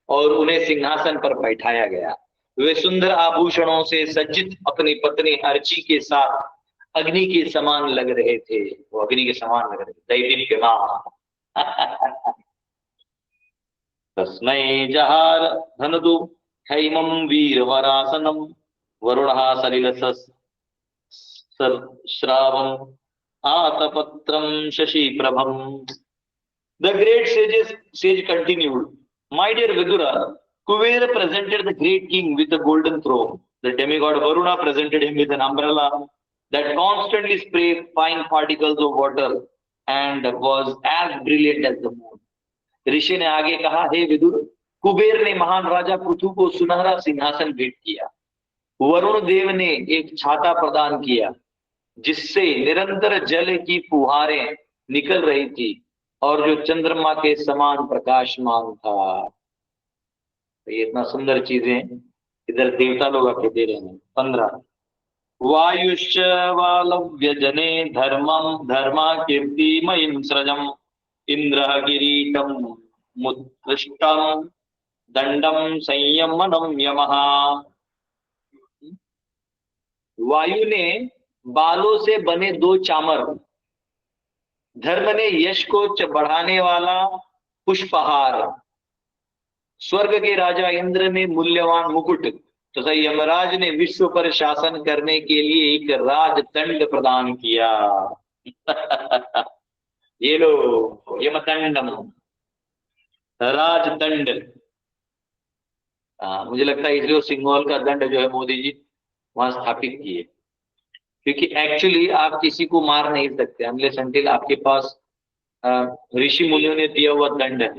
Speaker 1: और उन्हें सिंहासन पर बैठाया गया. वे सुंदर आभूषणों से सज्जित अपनी पत्नी अर्ची के साथ अग्नि के समान लग रहे थे. वो अग्नि के समान लग रहे थे, दैदीप्यमान. तस्मै जहार धनदु हैमं वीरवरासनं वरुणः सलिलश्रावं आतपत्रं शशिप्रभं. The great sage continued, "My dear Vidura, Kuvera presented the great king with a golden throne. The demigod Varuna presented him with an umbrella that constantly sprayed fine particles of water and was as brilliant as the moon." ऋषि ने आगे कहा, हे विदुर, कुबेर ने महान राजा पृथु को सुनहरा सिंहासन भेंट किया. वरुण देव ने एक छाता प्रदान किया जिससे निरंतर जल की फुहारें निकल रही थी और जो चंद्रमा के समान प्रकाशमान था. ये इतना सुंदर चीजें इधर देवता लोग आके दे रहे हैं. 15 वायुश्च वालव्यजने धर्मं धर्मा कीर्तिमयीं स्रजम् इंद्रः किरीटं मुत्कृष्टं दंडम संयमनं यमः. वायु ने बालों से बने 2 चामर, धर्म ने यश को बढ़ाने वाला पुष्पहार, स्वर्ग के राजा इंद्र ने मूल्यवान मुकुट तथा यमराज ने विश्व पर शासन करने के लिए एक राजदंड प्रदान किया. ये लो यमदंडम, राजदंड. मुझे लगता है इसलिए सिंघौल का दंड जो है मोदी जी वहां स्थापित किए, क्योंकि एक्चुअली आप किसी को मार नहीं सकते अनलेस अनटिल आपके पास ऋषि मुनियों ने दिया हुआ दंड है.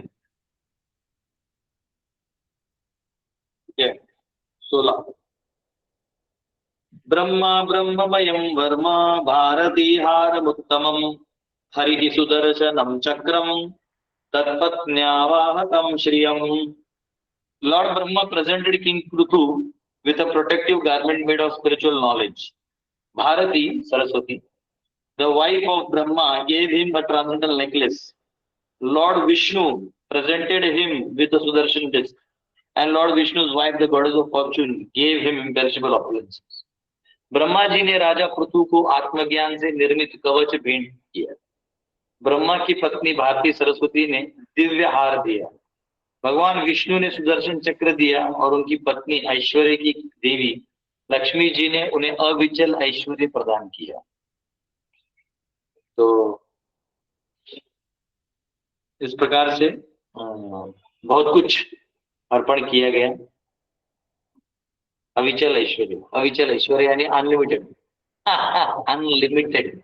Speaker 1: 16 ब्रह्मा ब्रह्ममयं वर्मा भारती हारमुत्तमम् हरिः सुदर्शनं चक्रम तत्पत्न्यावाहतं श्रियम्. Lord Brahma presented King Prithu with a protective garment made of spiritual knowledge. Bharati, Saraswati, the wife of Brahma, gave him a transcendental necklace. Lord Vishnu presented him with a Sudarshan disc, and Lord Vishnu's wife, the goddess of fortune, gave him imperishable opulences. Brahma ji ने राजा पृथु को आत्मज्ञान से निर्मित कवच भेंट किया. ब्रह्मा की पत्नी भारती सरस्वती ने दिव्य हार दिया. भगवान विष्णु ने सुदर्शन चक्र दिया और उनकी पत्नी ऐश्वर्य की देवी लक्ष्मी जी ने उन्हें अविचल ऐश्वर्य प्रदान किया. तो इस प्रकार से बहुत कुछ अर्पण किया गया. अविचल ऐश्वर्य यानी अनलिमिटेड, अनलिमिटेड.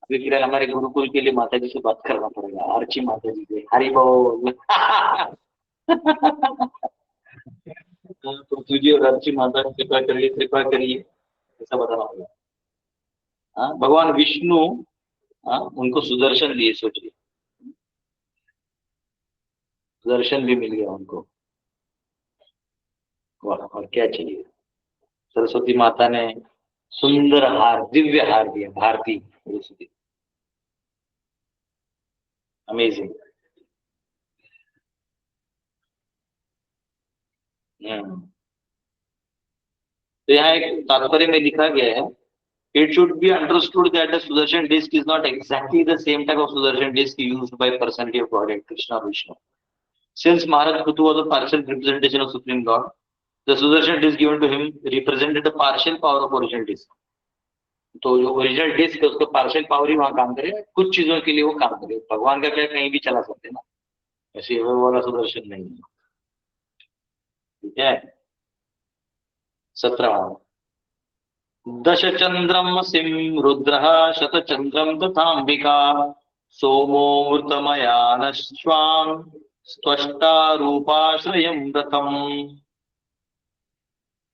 Speaker 1: अभी फिर हमारे गुरुकुल के लिए माता जी से बात करना पड़ेगा. अर्ची माता जी से हरि बोल. तो तुझे और अर्ची माता कृपा करिए ऐसा बताना होगा. भगवान विष्णु उनको सुदर्शन दिए. सोचिए, सुदर्शन भी मिल गया उनको. और क्या चाहिए. सरस्वती माता ने सुंदर हार, दिव्य हार दिया. भारती सरस्वती अमेजिंग। तो यहाँ एक तात्पर्य में लिखा गया है, it should be understood that the Sudarshan disc is not exactly the same type of Sudarshan disc used by personality of Godhead, Krishna or Vishnu. Since Maharaj Prithu was a partial representation of Supreme Lord, the Sudarshan disc given to him represented the partial power of original disc. तो जो original disc है उसका partial power ही वहां काम करे, कुछ चीजों के लिए वो काम करे। भगवान का क्या कहीं भी चला सकते हैं ना, ऐसे वो वाला सुदर्शन नहीं है। ठीक है। 17वां, दश चंद्रम सिम रुद्रः शतचंद्रम तथांबिका सोमो मृतमयानश्वाम त्वष्टा रूपाश्रयं रथम।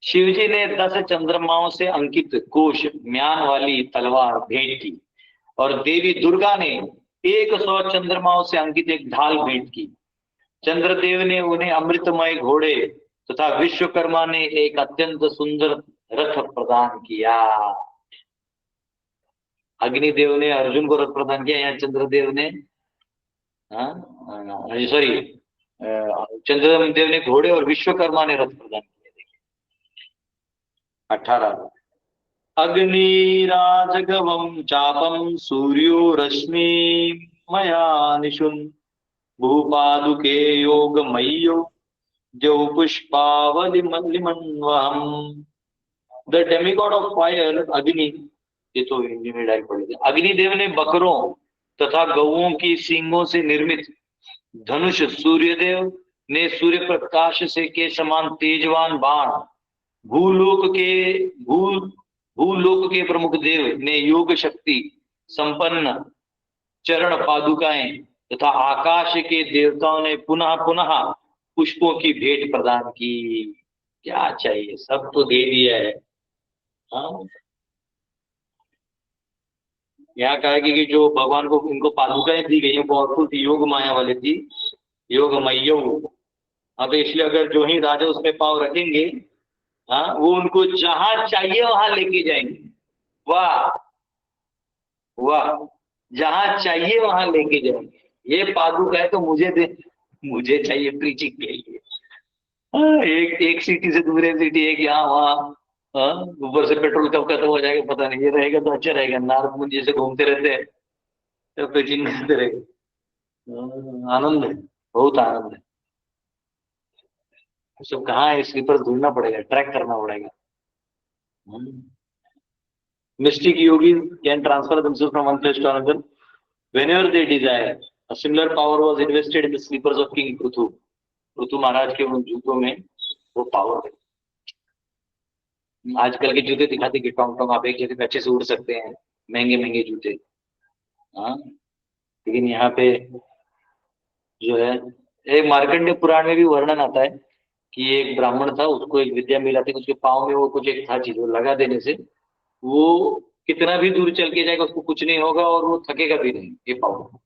Speaker 1: शिवजी ने 10 चंद्रमाओं से अंकित कोश म्यान वाली तलवार भेंट की और देवी दुर्गा ने 100 चंद्रमाओं से अंकित एक ढाल भेंट की। चंद्रदेव ने उन्हें अमृतमय घोड़े तथा विश्वकर्मा ने एक अत्यंत सुंदर रथ प्रदान किया। अग्निदेव ने अर्जुन को रथ प्रदान किया, यहाँ चंद्रदेव ने सॉरी चंद्रदेव ने घोड़े और विश्वकर्मा ने रथ प्रदान किया। 18, अग्निराजगवं चापम सूर्यो रश्मि मया निशुन भूपादुके योगमय्यो जो पुष्पावलिमन्वहम्। द डेमिगॉड ऑफ फायर अग्नि, ये तो हिंदी में डायरेक्ट पढ़ेंगे। अग्निदेव ने बकरों तथा गौओं की सींगों से निर्मित धनुष, सूर्यदेव ने सूर्य प्रकाश से के समान तेजवान बाण, भूलोक के प्रमुख देव ने योग शक्ति संपन्न चरण पादुकाएं तथा आकाश के देवताओं ने पुनः पुनः पुष्पों की भेंट प्रदान की। क्या चाहिए, सब तो दे दिया है। यहाँ कहा कि जो भगवान को इनको पादुकाएं दी गई हैं पावरफुल थी, योग माया वाली थी, योग मैयो। हाँ, तो इसलिए अगर जो ही राजा उसमें पाव रखेंगे, हाँ, वो उनको जहां चाहिए वहां लेके जाएंगे। वाह वाह, जहां चाहिए वहां लेके जाएंगे। ये पादुका है तो मुझे दे, मुझे चाहिए प्रीचिंग के लिए। एक सिटी से दूसरे सिटी, एक यहाँ वहाँ, ऊपर से पेट्रोल कब खत्म हो जाएगा पता नहीं। ये रहेगा तो अच्छा रहेगा, नारद मुनि जैसे घूमते रहते हैं तो प्रीचिंग करते रहेगा। आनंद है, बहुत आनंद है। सब कहाँ है, इसके पर ढूंढना पड़ेगा, ट्रैक करना पड़ेगा। Mystic yogis can transfer themselves from one place to another whenever they desire. A similar power was invested in the slippers of King Prithu. Prithu महाराज के उन जूतों में वो पावर है। आजकल के जूते दिखाते कि टोंग टोंग आप एक जगह पे अच्छे से उड़ सकते हैं, महंगे महंगे जूते। हाँ, लेकिन यहाँ पे जो है, एक मार्कंडेय पुराण में भी वर्णन आता है कि एक ब्राह्मण था, उसको एक विद्या मिला थी, उसके पाँव में वो कुछ एक था चीज, वो लगा देने से वो कितना भी दूर चल के जाएगा उसको कुछ नहीं होगा और वो थकेगा भी नहीं। ये पावर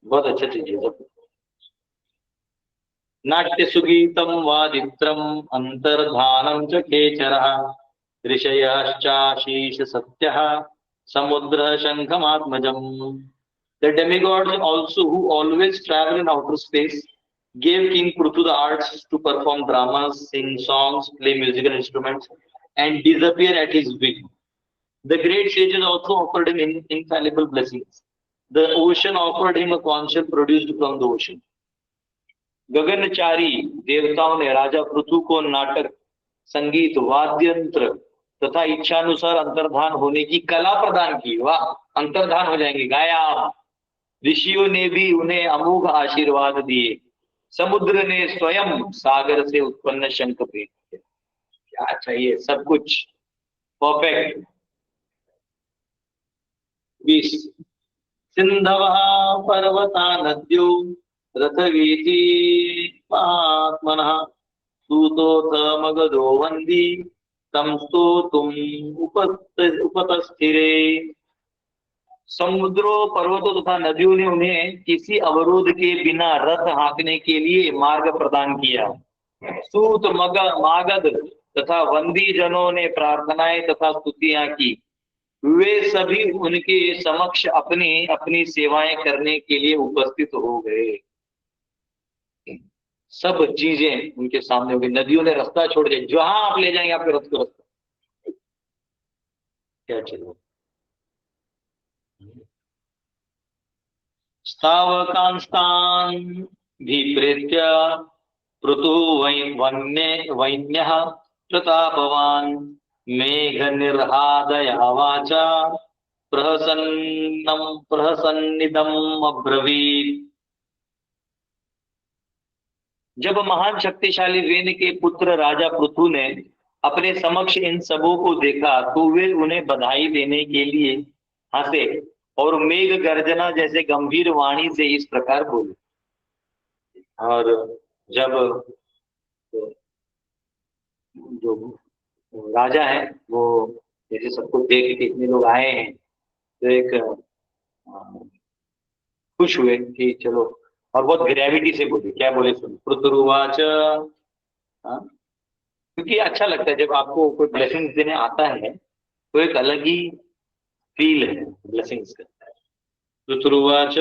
Speaker 1: बहुत अच्छा चीज है। नाट्य सुगीतम वादित्रम अंतर्धानम च खेचरः ऋषयश्चाशीष सत्यः समुद्र शंखमात्मजम्। The demigods also, who always travel in outer space, gave King Prithu the arts to perform dramas, sing songs, play musical instruments, and disappear at his will. The great sages also offered him infallible blessings. The ocean offered him a consul produced from the ocean. गगनचारी देवताओं ने राजा पृथु को नाटक, संगीत, वाद्यंत्र तथा इच्छानुसार अंतर्धान होने की कला प्रदान की। वाह, अंतर्धान हो जाएंगे, गाया। ऋषियों ने भी उन्हें अमोघ आशीर्वाद दिए। समुद्र ने स्वयं सागर से उत्पन्न शंख भेंट किया। क्या चाहिए, सब कुछ परफेक्ट। 20 सिंधवः पर्वता नद्यो रथवीथि महात्मनः सूतोऽथ मगधो वन्दी तं स्तोतुम् उपतस्थिरे। समुद्रों, पर्वतों तथा नदियों ने उन्हें किसी अवरोध के बिना रथ हाँकने के लिए मार्ग प्रदान किया। सूत, मागध तथा वंदी जनों ने प्रार्थनाएं तथा स्तुतियां की। वे सभी उनके समक्ष अपनी अपनी सेवाएं करने के लिए उपस्थित हो गए। सब चीजें उनके सामने हो गई। नदियों ने रास्ता छोड़ दिया, जहां आप ले जाएंगे आपके रथ को रास्ता क्या चलो। स्थावकांस्तान भीप्रेत्य पृथु वन्यः प्रतापवान् मेघ निर्हादया वाचा प्रहसन्निदम् अब्रवीत्। जब महान शक्तिशाली वेन के पुत्र राजा पृथु ने अपने समक्ष इन सबों को देखा तो वे उन्हें बधाई देने के लिए हंसे और मेघ गर्जना जैसे गंभीर वाणी से इस प्रकार बोले। और जब जो राजा है वो जैसे सबको देख के इतने लोग आए हैं तो एक खुश हुए कि चलो, और बहुत ग्रेविटी से बोले। क्या बोले सुन, पृथुरुवाच। क्योंकि अच्छा लगता है जब आपको कोई ब्लेसिंग्स देने आता है तो एक अलग ही फील है ब्लेसिंग्स का। पृथुरुवाच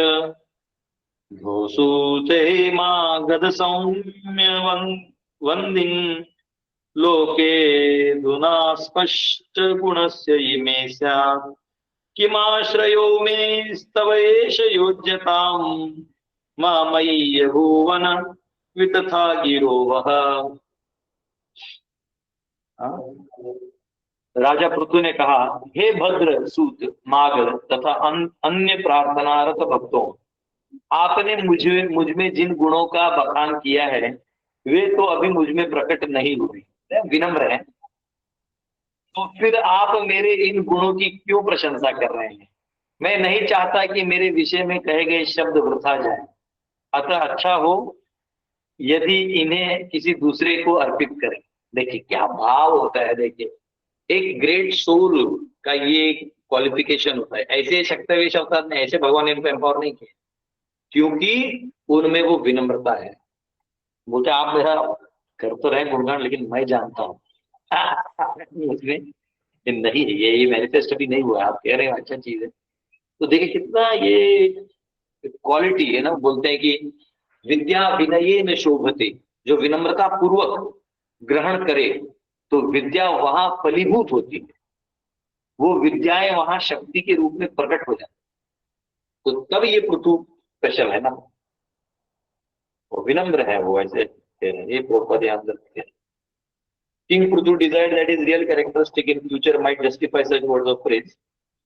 Speaker 1: घोषूते मा गद सौम्य वंदिं लोके धुना स्पष्ट गुणस्य इमे स्यात् किमाश्रयो मे स्तवेश योज्यताम् मामय्य भुवन वितथा गिरो वह। राजा पृथु ने कहा, हे भद्र सूत मागध तथा अन्य प्रार्थनारत भक्तों, आपने मुझ में जिन गुणों का बखान किया है वे तो अभी मुझ में प्रकट नहीं हुए, विनम्र है, तो फिर आप मेरे इन गुणों की क्यों प्रशंसा कर रहे हैं? मैं नहीं चाहता कि मेरे विषय में कहे गए शब्द वृथा जाए, अतः अच्छा हो यदि इन्हें किसी दूसरे को अर्पित करें। देखिए क्या भाव होता है, देखिए एक ग्रेट सोल का ये क्वालिफिकेशन होता है। ऐसे शक्तिवे शब्द ने ऐसे भगवान ने इनको एम्पावर नहीं किया क्योंकि उनमें वो विनम्रता है। बोलते आप मेरा कर तो रहे गुणगान लेकिन मैं जानता हूँ उसमें नहीं है, ये मैनिफेस्ट अभी नहीं हुआ, आप कह रहे हैं अच्छा चीज है। तो देखिए कितना ये क्वालिटी है ना। बोलते हैं कि विद्या विनये न शोभते, जो विनम्रता पूर्वक ग्रहण करे तो विद्या वहां फलीभूत होती है, वो विद्याएं वहां शक्ति के रूप में प्रकट हो जाती। तो तब ये पृथु स्पेशल है ना, वो विनम्र है, वो ऐसे ये प्रोपर ध्यान रखते हैं। King Prithu desired that his real characteristic in future might justify such words of praise,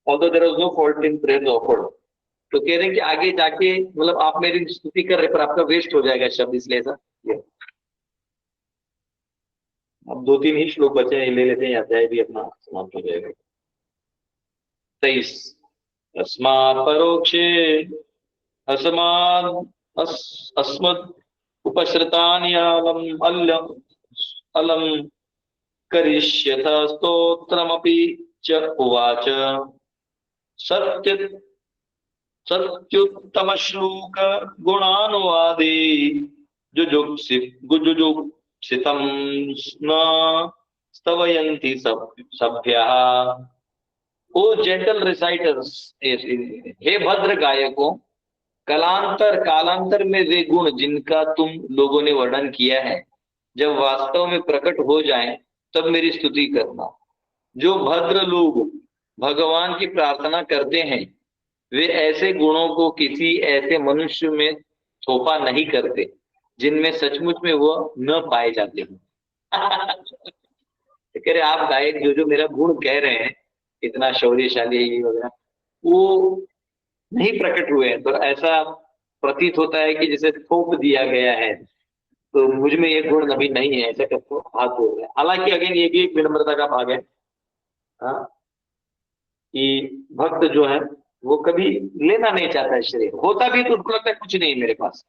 Speaker 1: although there was no fault in praise offered. तो कह रहे हैं कि आगे जाके मतलब आप मेरी स्तुति कर रहे पर आपका वेस्ट हो जाएगा शब्द, इसलिए ऐसा। अब 2-3 ही श्लोक बचे हैं, ले लेते हैं, अध्याय भी अपना समाप्त हो जाएगा। 23 अस्मात् परोक्षे अस्मद् उपश्रितानि अलम करिष्यथ स्तोत्रमपि च उवाच सत्युत्तम श्लोक गुणानुवादे जुजुप्सितं न स्तवयन्ति सभ्यः। ओ जेंटल रिसाइटर्स, हे भद्र गायकों, कालांतर में वे गुण जिनका तुम लोगों ने वर्णन किया है जब वास्तव में प्रकट हो जाएं तब मेरी स्तुति करना। जो भद्र लोग भगवान की प्रार्थना करते हैं वे ऐसे गुणों को किसी ऐसे मनुष्य में थोपा नहीं करते जिनमें सचमुच में वो न पाए जाते हैं। कह रहे आप गायक जो मेरा गुण कह रहे हैं, इतना शौर्यशाली वगैरह, वो नहीं प्रकट हुए हैं, तो ऐसा प्रतीत होता है कि जैसे थोप दिया गया है, तो मुझ में ये गुण अभी नहीं है, ऐसा करते हाथ हो गया। हालांकि अगेन ये भी एक विनम्रता का भाग है कि भक्त जो है वो कभी लेना नहीं चाहता है श्रेय, होता भी तो उसको लगता है कुछ नहीं मेरे पास।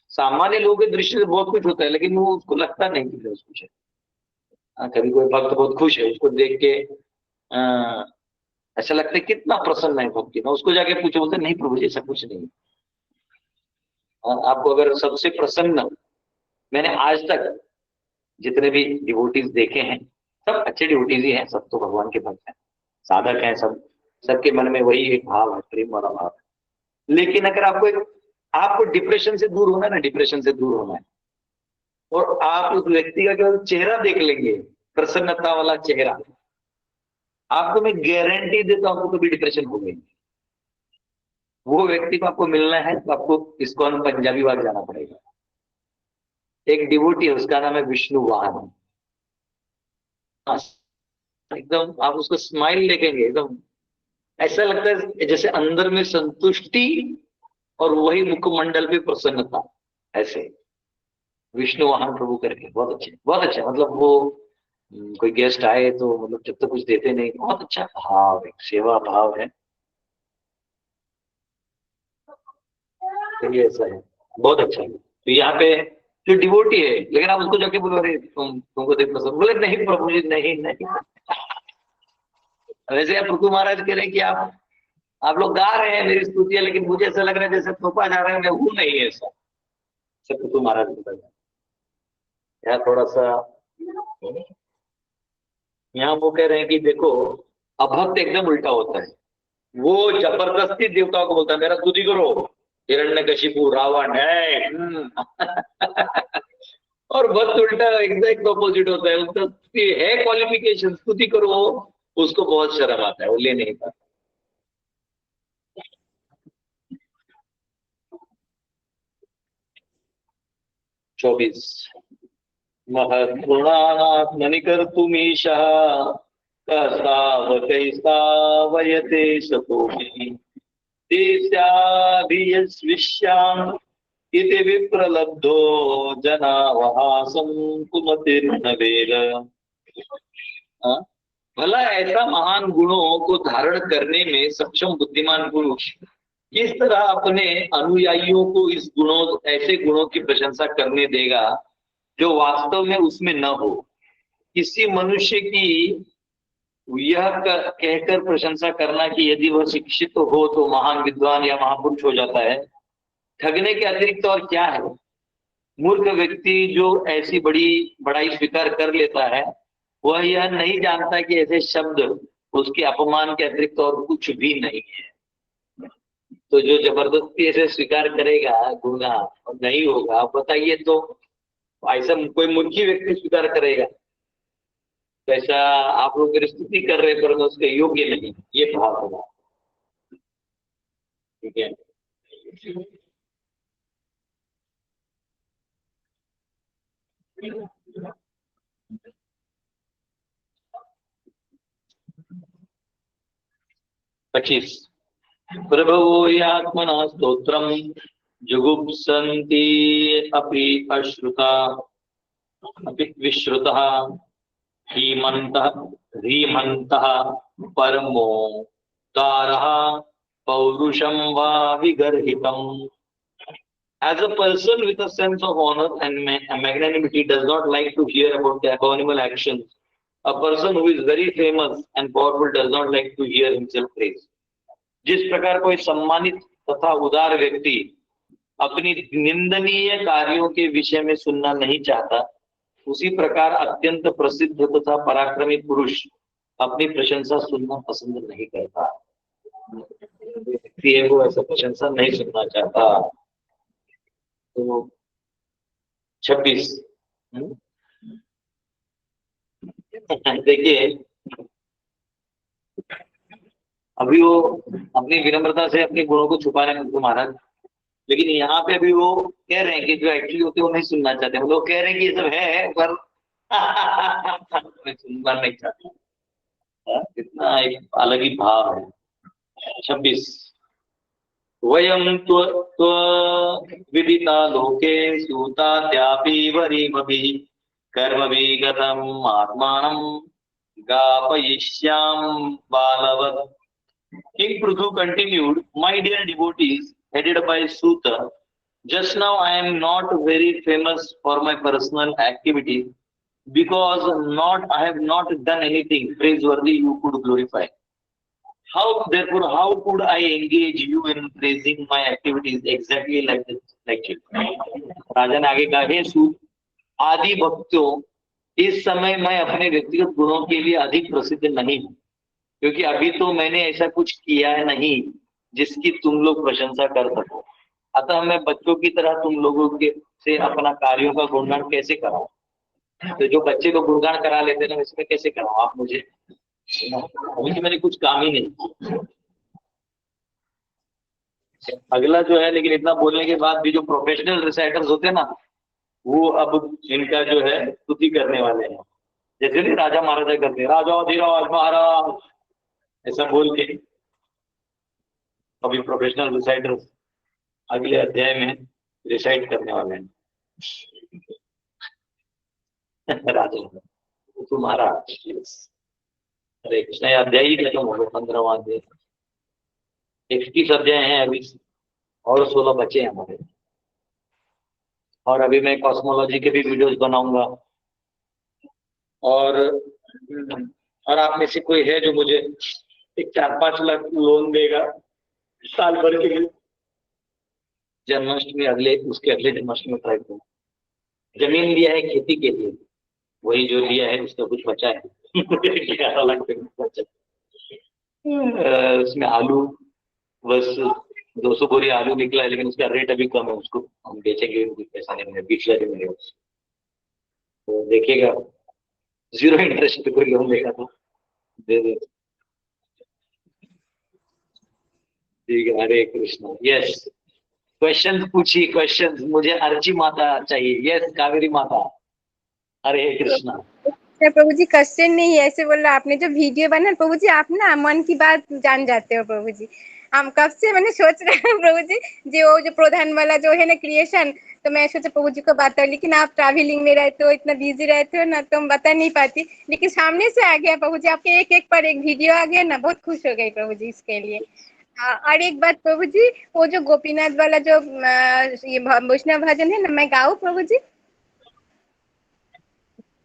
Speaker 1: सामान्य लोगों के दृष्टि से बहुत कुछ होता है लेकिन वो उसको लगता नहीं कि कुछ है। कभी कोई भक्त बहुत खुश है, उसको देख के ऐसा लगता है कितना प्रसन्न है भक्ति ना, उसको जाके पूछो, बोलते नहीं प्रभु जी ऐसा कुछ नहीं। आपको अगर सबसे प्रसन्न, मैंने आज तक जितने भी डिवोटीज देखे हैं सब अच्छे डिवोटीज ही हैं, सब तो भगवान के भक्त हैं, साधक हैं सब, सबके मन में वही एक भाव है, प्रेम वाला भाव है। लेकिन अगर आपको डिप्रेशन से दूर होना है ना, डिप्रेशन से दूर होना है, और आप उस व्यक्ति का केवल चेहरा देख लेंगे, प्रसन्नता वाला चेहरा, आपको मैं गारंटी देता हूं, आपको कभी डिप्रेशन हो गई। वो व्यक्ति को आपको मिलना है तो आपको इस्कॉन पंजाबी बाग जाना पड़ेगा। एक डिवोटी है, उसका नाम है विष्णु वाहन। एकदम आप उसको स्माइल देखेंगे, एकदम ऐसा लगता है जैसे अंदर में संतुष्टि और वही मुखमंडल पे प्रसन्नता। ऐसे विष्णु वाहन प्रभु करके बहुत अच्छे, बहुत अच्छा। मतलब वो कोई गेस्ट आए तो मतलब जब तक कुछ देते नहीं, बहुत अच्छा भाव है, सेवा भाव है। तो ये ऐसा है, बहुत अच्छा है। तो यहाँ पे जो डिवोटी है, लेकिन आप उसको जाके बोलो अरे तुमको देख पसंद, बोले नहीं प्रभु जी, नहीं नहीं। वैसे आप प्रभु महाराज कह रहे हैं कि आप लोग गा रहे हैं मेरी स्तुतियां, लेकिन मुझे ऐसा लग रहा है जैसे थोपा जा रहा है, मैं हूं नहीं ऐसा। सब प्रभु महाराज बता जाए। यहाँ थोड़ा सा, यहाँ वो कह रहे हैं कि देखो, अभक्त एकदम उल्टा होता है। वो जबरदस्ती देवताओं को बोलता है मेरा स्तुति करो, हिरण्यकशिपु रावण है। और भक्त उल्टा एग्जैक्ट ऑपोजिट होता है, उसका है क्वालिफिकेशन, स्तुति करो, उसको बहुत शर्म आता है, वो ले नहीं पाता। 24 महत्गुणात्मनिकर्तुमीशः कस्तावकैस्तावयते शतोऽपि देस्याभियस्विष्याम् इति विप्रलब्धो जनावहासं कुमतिर्न वेद। भला ऐसा महान गुणों को धारण करने में सक्षम बुद्धिमान पुरुष किस तरह अपने अनुयायियों को इस ऐसे गुणों की प्रशंसा करने देगा जो वास्तव में उसमें न हो। किसी मनुष्य की यह कहकर प्रशंसा करना कि यदि वह शिक्षित हो तो महान विद्वान या महापुरुष हो जाता है, ठगने के अतिरिक्त और क्या है। मूर्ख व्यक्ति जो ऐसी बड़ाई स्वीकार कर लेता है, वह यह नहीं जानता कि ऐसे शब्द उसके अपमान के अतिरिक्त और कुछ भी नहीं है। तो जो जबरदस्ती ऐसे स्वीकार करेगा गुनाह और नहीं होगा, आप बताइए, तो ऐसा कोई मूर्खी व्यक्ति स्वीकार करेगा तो ऐसा आप लोग मेरी स्तुति कर रहे पर उसके योग्य नहीं, ये भाव होगा। ठीक है, 25 प्रभवो यात्मना स्तोत्रम जुगुप्सन्ति अपि अश्रुता अपि विश्रुतः ह्रीमन्तः परमो तारः पौरुषं वा विगर्हितम्। As a person with a sense of honor and magnanimity does not like to hear about the abominable actions, a person who is very famous and powerful does not like to hear himself praised. जिस प्रकार कोई सम्मानित तथा उदार व्यक्ति अपनी निंदनीय कार्यों के विषय में सुनना नहीं चाहता, उसी प्रकार अत्यंत प्रसिद्ध तथा पराक्रमी पुरुष अपनी प्रशंसा सुनना पसंद नहीं करता। व्यक्ति है वो ऐसा प्रशंसा नहीं सुनना चाहता। तो 26 देखिए, अभी वो अपनी विनम्रता से अपने गुणों को छुपाने में महाराज, लेकिन यहाँ पे अभी वो कह रहे हैं कि जो एक्चुअली होते हैं वो नहीं सुनना चाहते। वो लोग कह रहे हैं कि ये सब है पर सुनना नहीं चाहते। इतना एक अलग ही भाव है। 26 वयं विदिता लोके सूताद्यापि वरीमपि कर्मभिः गतम् आत्मानं गापयिष्यामि बालवत्। King Prithu continued, my dear devotees, headed by Suta, just now I am not very famous for my personal activities because I have not done anything praiseworthy you could glorify. Therefore, how could I engage you in praising my activities exactly like this lecture? राजा ने आगे कहा, हे सूत, आदि भक्तों, इस समय मैं अपने व्यक्तिगत गुणों के लिए अधिक प्रसिद्ध नहीं हूँ। क्योंकि अभी तो मैंने ऐसा कुछ किया है नहीं जिसकी तुम लोग प्रशंसा कर सको। अतः मैं बच्चों की तरह तुम लोगों के से अपना कार्यों का गुणगान कैसे कराऊं? तो जो बच्चे को गुणगान करा लेते हैं ना, इसमें कैसे कराऊं आप मुझे? अभी तो मैंने कुछ काम ही नहीं। अगला जो है, लेकिन इतना बोलने के बाद भी जो प्रोफेशनल रिसाइटर्स होते हैं ना, वो अब इनका जो है स्तुति करने वाले हैं। जैसे नहीं राजा महाराजा करते हैं, राजा धीराज महाराज ऐसा बोल के। अभी प्रोफेशनल रिसाइटर्स अगले अध्याय में रिसाइट करने वाले हैं। राजा तुम्हारा। अरे कृष्ण, ये अध्याय ही खत्म हो गया, 15वां अध्याय। 31 अध्याय हैं अभी, और 16 बचे हैं हमारे। और अभी मैं कॉस्मोलॉजी के भी वीडियोस बनाऊंगा। और आप में से कोई है जो मुझे एक 4-5 लाख लोन देगा साल भर के लिए? जन्माष्टमी अगले, उसके अगले जन्माष्टमी में ट्राई करूँ। जमीन लिया है खेती के लिए, वही जो लिया है उसका कुछ बचा है। 11 लाख बचा। उसमें आलू बस 200 बोरी आलू निकला है, लेकिन उसका रेट अभी कम है, उसको हम बेचेंगे, कुछ पैसा नहीं मिलेगा, 20 लाख मिलेगा। तो देखिएगा, 0 इंटरेस्ट पे कोई लोन देगा तो दे दे। ठीक है, हरे कृष्णा। यस, क्वेश्चन पूछिए, क्वेश्चन। मुझे अर्ची माता चाहिए। यस, कावेरी माता। हरे कृष्णा।
Speaker 2: प्रभु जी क्वेश्चन नहीं है, ऐसे बोल रहा आपने जो वीडियो बना प्रभु जी, आप ना मन की बात जान जाते हो प्रभु जी। हम कब से मैंने सोच रहे हैं प्रभु जी, जो जो प्रधान वाला जो है ना क्रिएशन, तो मैं सोचा प्रभु जी को बात, लेकिन आप ट्रैवलिंग में रहते हो, इतना बिजी रहते हो ना, तो हम बता नहीं पाती। लेकिन सामने से आ गया प्रभु जी, आपके एक एक पर एक वीडियो आ गया ना, बहुत खुश हो गई प्रभु जी इसके लिए। और एक बात प्रभु जी, वो जो गोपीनाथ वाला जो ये वैष्णव भजन है ना, मैं गाऊं प्रभु जी?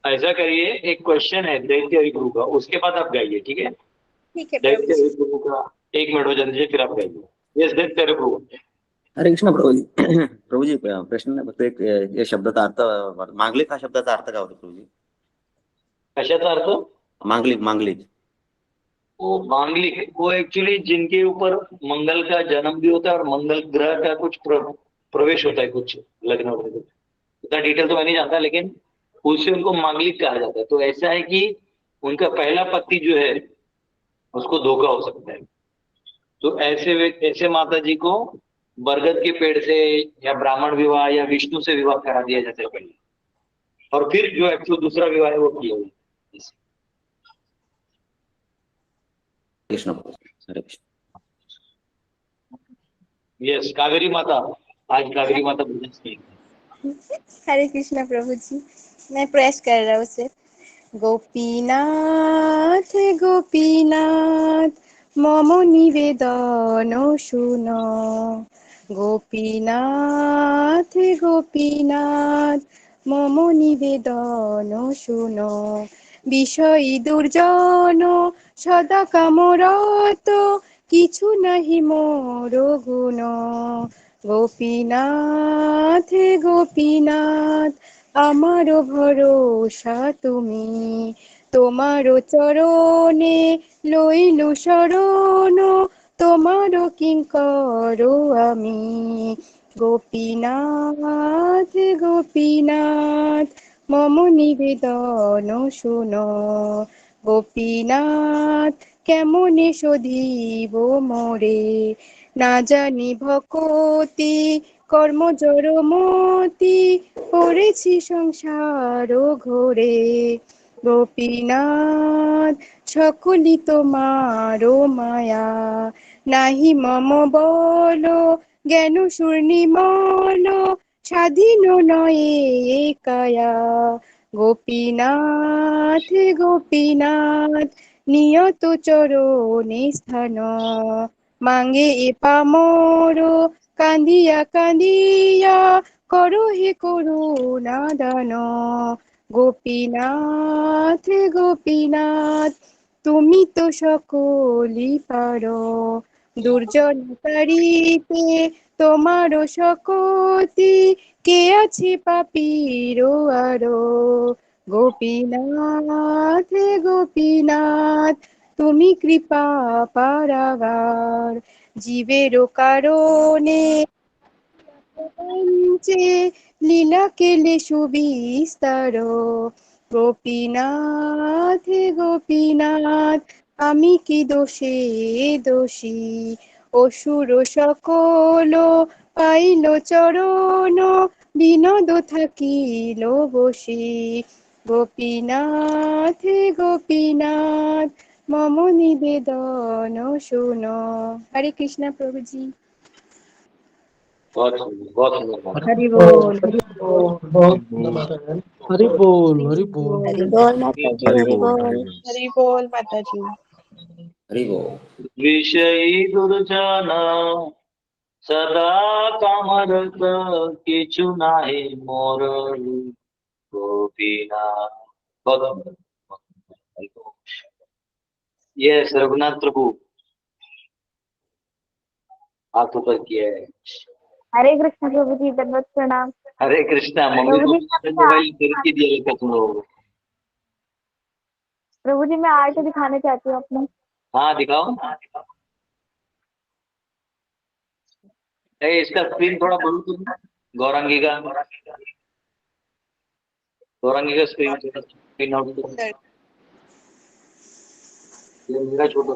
Speaker 1: ऐसा करिए, एक क्वेश्चन है दैत्य हरिप्रभु का, उसके बाद आप गाइए, ठीक है?
Speaker 2: ठीक है प्रभु
Speaker 1: दैत्य
Speaker 2: जी।
Speaker 1: हरिप्रभु का 1 मिनट हो जाने दीजिए, फिर आप गाइए। यस, दैत्य हरिप्रभु।
Speaker 4: हरे कृष्ण प्रभू जी। प्रभू जी, प्रश्न फक्त एक, या शब्दाचा अर्थ, मांगलिक हा शब्दाचा अर्थ काय होतो प्रभू जी?
Speaker 1: कशाचा अर्थ?
Speaker 4: मांगलिक, मांगलिक।
Speaker 1: वो मांगलिक, वो एक्चुअली जिनके ऊपर मंगल का जन्म भी होता है और मंगल ग्रह का कुछ प्रवेश होता है, कुछ लग्न होता है। इतना डिटेल तो मैं नहीं जानता, लेकिन उससे उनको मांगलिक कहा जाता है। तो ऐसा है कि उनका पहला पति जो है उसको धोखा हो सकता है। तो ऐसे माता जी को बरगद के पेड़ से या ब्राह्मण विवाह या विष्णु से विवाह करा दिया जाता है पहले, और फिर जो एक्चुअल दूसरा विवाह है वो किया जाता है।
Speaker 4: कृष्ण प्रभू जी, हरे कृष्ण।
Speaker 1: यस, कावेरी माता। आज कावेरी माता भजन की।
Speaker 2: हरे कृष्णा प्रभु जी, मैं प्रयास कर रहा हूँ सर। गोपीनाथ गोपीनाथ मम निवेदन शुनो, गोपीनाथ गोपीनाथ मम निवेदन शुनो, বিষয়ী দুর্জন সদা কামরত, কিছু নাহি মোর গুণ, গোপীনাথ গোপীনাথ আমার ভরসা তুমি, তোমার চরণে লইলু শরণ, তোমার কিঙ্কর আমি, গোপীনাথ গোপীনাথ মম নিবেদন শুনো, গোপীনাথ কেমনে শোধিব মোরে, না জানি ভকতি কর্ম জড়মতি, পড়েছি সংসার ঘোরে, গোপীনাথ সকলি তোমার মায়া, নাহি মম বল জ্ঞান শূন্যমল, স্বাধীন নয়ে কায়া, গোপীনাথ গোপীনাথ নিয়ত চরণে স্থান, মাঙ্গে এ পামর কান্দিয়া কান্দিয়া, করো হে করুণা দান, গোপীনাথ গোপীনাথ তুমি তো সকলি পারো, দুর্জন তারিতে তোমার শকতি, কে আছে পাপীর আরো, গোপীনাথ গোপীনাথ তুমি কৃপা পারাবার, জীবেরও কারণে পঞ্চে লীলা কেলে সুবিস্তার। গোপীনাথ হে গোপীনাথ, আমি কি দোষে দোষী, অসুর সকল পাইল চরণ, বিনোদ থাকিল বসি। গোপীনাথ হে গোপীনাথ, মম নিবেদন শুনো। हरे कृष्णा प्रभु जी।
Speaker 1: बहुत सुंदर, बहुत सुंदर।
Speaker 2: हरि बोल, हरि
Speaker 5: बहुत नमस्कार। हरि बोल, हरि बोल।
Speaker 2: हरि बोल माता जी,
Speaker 4: हरि
Speaker 2: हरि
Speaker 4: बोल,
Speaker 2: बोल, हरि बोल माता जी।
Speaker 4: हरि बोल।
Speaker 1: विषयी दुर्जन सदा कामरत, किछु नाहि मोर गोपीनाथ। बहुत सुंदर। यस रघुनाथ प्रभु, हाथ ऊपर किया है।
Speaker 6: हरे कृष्ण प्रभु जी, दंडवत प्रणाम।
Speaker 1: हरे कृष्णा। मम्मी
Speaker 6: प्रभु
Speaker 1: को
Speaker 6: जी
Speaker 1: मोबाइल करके दिया था तुम लोगों को।
Speaker 6: प्रभु जी मैं आर्ट दिखाना चाहती हूँ अपनी।
Speaker 1: हाँ दिखाओ। इसका स्क्रीन थोड़ा बंद करो। गौरांगी का स्क्रीन स्क्रीन आउट करो। ये मेरा छोटा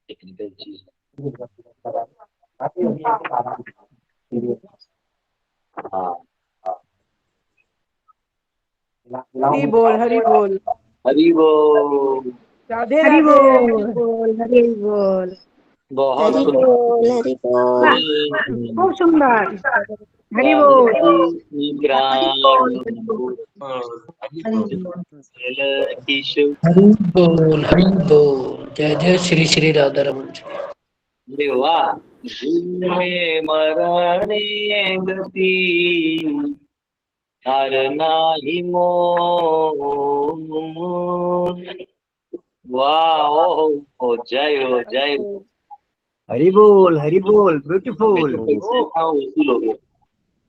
Speaker 1: टेक्निकल चीज। हाँ
Speaker 7: हरि बोल, हरि बोल,
Speaker 1: हरि बोल।
Speaker 7: राधे
Speaker 2: हरि
Speaker 7: राधे।
Speaker 2: बोल, हरि बोल,
Speaker 1: बहुत
Speaker 2: हरि
Speaker 1: सुंदर।
Speaker 2: बोल, हरि बोल। खूब सुंदर। हरि बोल,
Speaker 5: हरि बोल, हरि बोल। जय जय श्री श्री राधा रमन जी।
Speaker 1: अरे वाह। जीवे मरणे गति, हर नाही मोह। वाह ओ जय हो जय हो।
Speaker 8: हरि बोल, ब्यूटीफुल।
Speaker 1: वसूल हो गया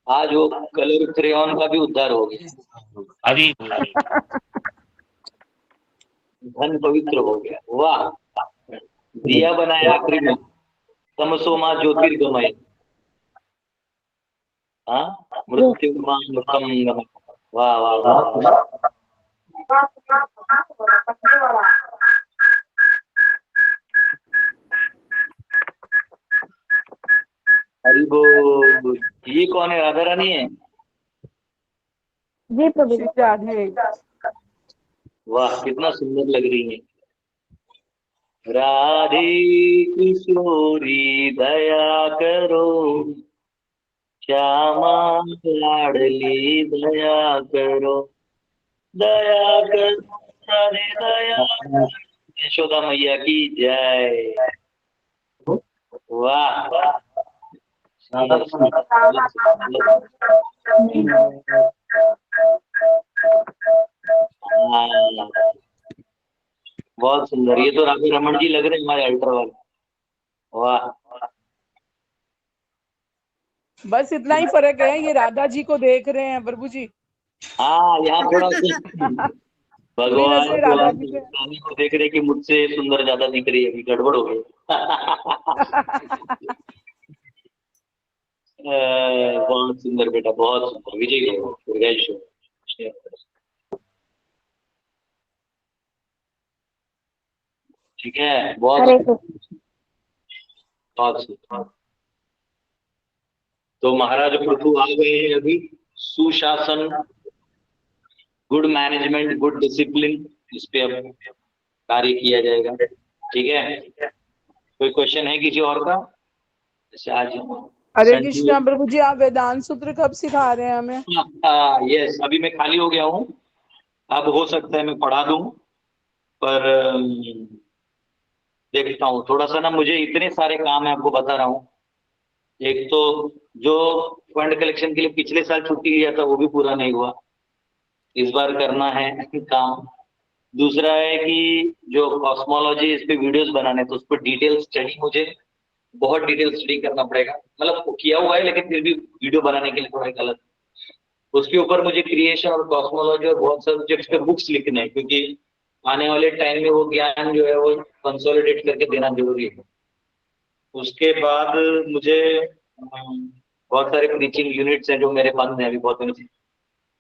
Speaker 1: आज, वो कलर क्रेयॉन का भी उद्धार हो गया। अभी धन पवित्र हो गया। वाह। दिया बनाया आखिरी में, तमसोमा ज्योतिर्गमय। हाँ मृत्युर्मां मृतम गमय। वाह वाह वाह। हरि बोल। ये कौन है? राधा रानी है?
Speaker 6: जी प्रभु जी।
Speaker 7: श्री राधे।
Speaker 1: वाह कितना सुंदर लग रही है। राधे किशोरी दया करो, श्यामा लाडली दया करो, दया करो राधे दया। यशोदा मैया की जय। वाह सुंदर सुंदर। बहुत सुंदर। ये तो राधे रमन जी लग रहे हैं हमारे अल्ट्रा वाले। वाह।
Speaker 7: बस इतना ही फर्क है, ये राधा जी को देख रहे हैं प्रभु जी।
Speaker 1: हाँ यहाँ थोड़ा सा
Speaker 7: पूरी
Speaker 1: भगवान
Speaker 7: नजरें राधा जी पे।
Speaker 1: रानी को देख रहे कि मुझसे सुंदर ज्यादा दिख रही है, अभी गड़बड़ हो गई। बहुत सुंदर बेटा, बहुत सुंदर। विजय हो, दीर्घायुष्य हो। ठीक है। बहुत
Speaker 6: हरे कृष्ण।
Speaker 1: बहुत सुंदर। तो महाराज प्रभु आ गए हैं अभी। सुशासन, गुड मैनेजमेंट, गुड डिसिप्लिन, इस पे अब कार्य किया जाएगा। ठीक है। कोई क्वेश्चन है किसी और का? जैसे आज
Speaker 7: हरे कृष्णा प्रभु जी, आप वेदांत सूत्र कब सिखा रहे हैं हमें?
Speaker 1: यस, अभी मैं खाली हो गया हूँ। अब हो सकता है मैं पढ़ा दूं, पर देखता हूँ। थोड़ा सा ना, मुझे इतने सारे काम है, आपको बता रहा हूँ। एक तो जो फंड कलेक्शन के लिए पिछले साल छुट्टी लिया था वो भी पूरा नहीं हुआ, इस बार करना है काम। दूसरा है कि जो कॉस्मोलॉजी, इस पे वीडियोस बनाने, तो उस पर डिटेल स्टडी, मुझे बहुत डिटेल स्टडी करना पड़ेगा। मतलब किया हुआ है लेकिन फिर भी वीडियो बनाने के लिए थोड़ा गलत। उसके ऊपर मुझे क्रिएशन और कॉस्मोलॉजी और बहुत सारे सब्जेक्ट्स पे बुक्स लिखने हैं, क्योंकि आने वाले टाइम में वो ज्ञान जो है वो कंसोलिडेट करके देना जरूरी है। उसके बाद मुझे बहुत सारे प्रीचिंग यूनिट्स हैं जो मेरे बंद हैं अभी बहुत दिनों से,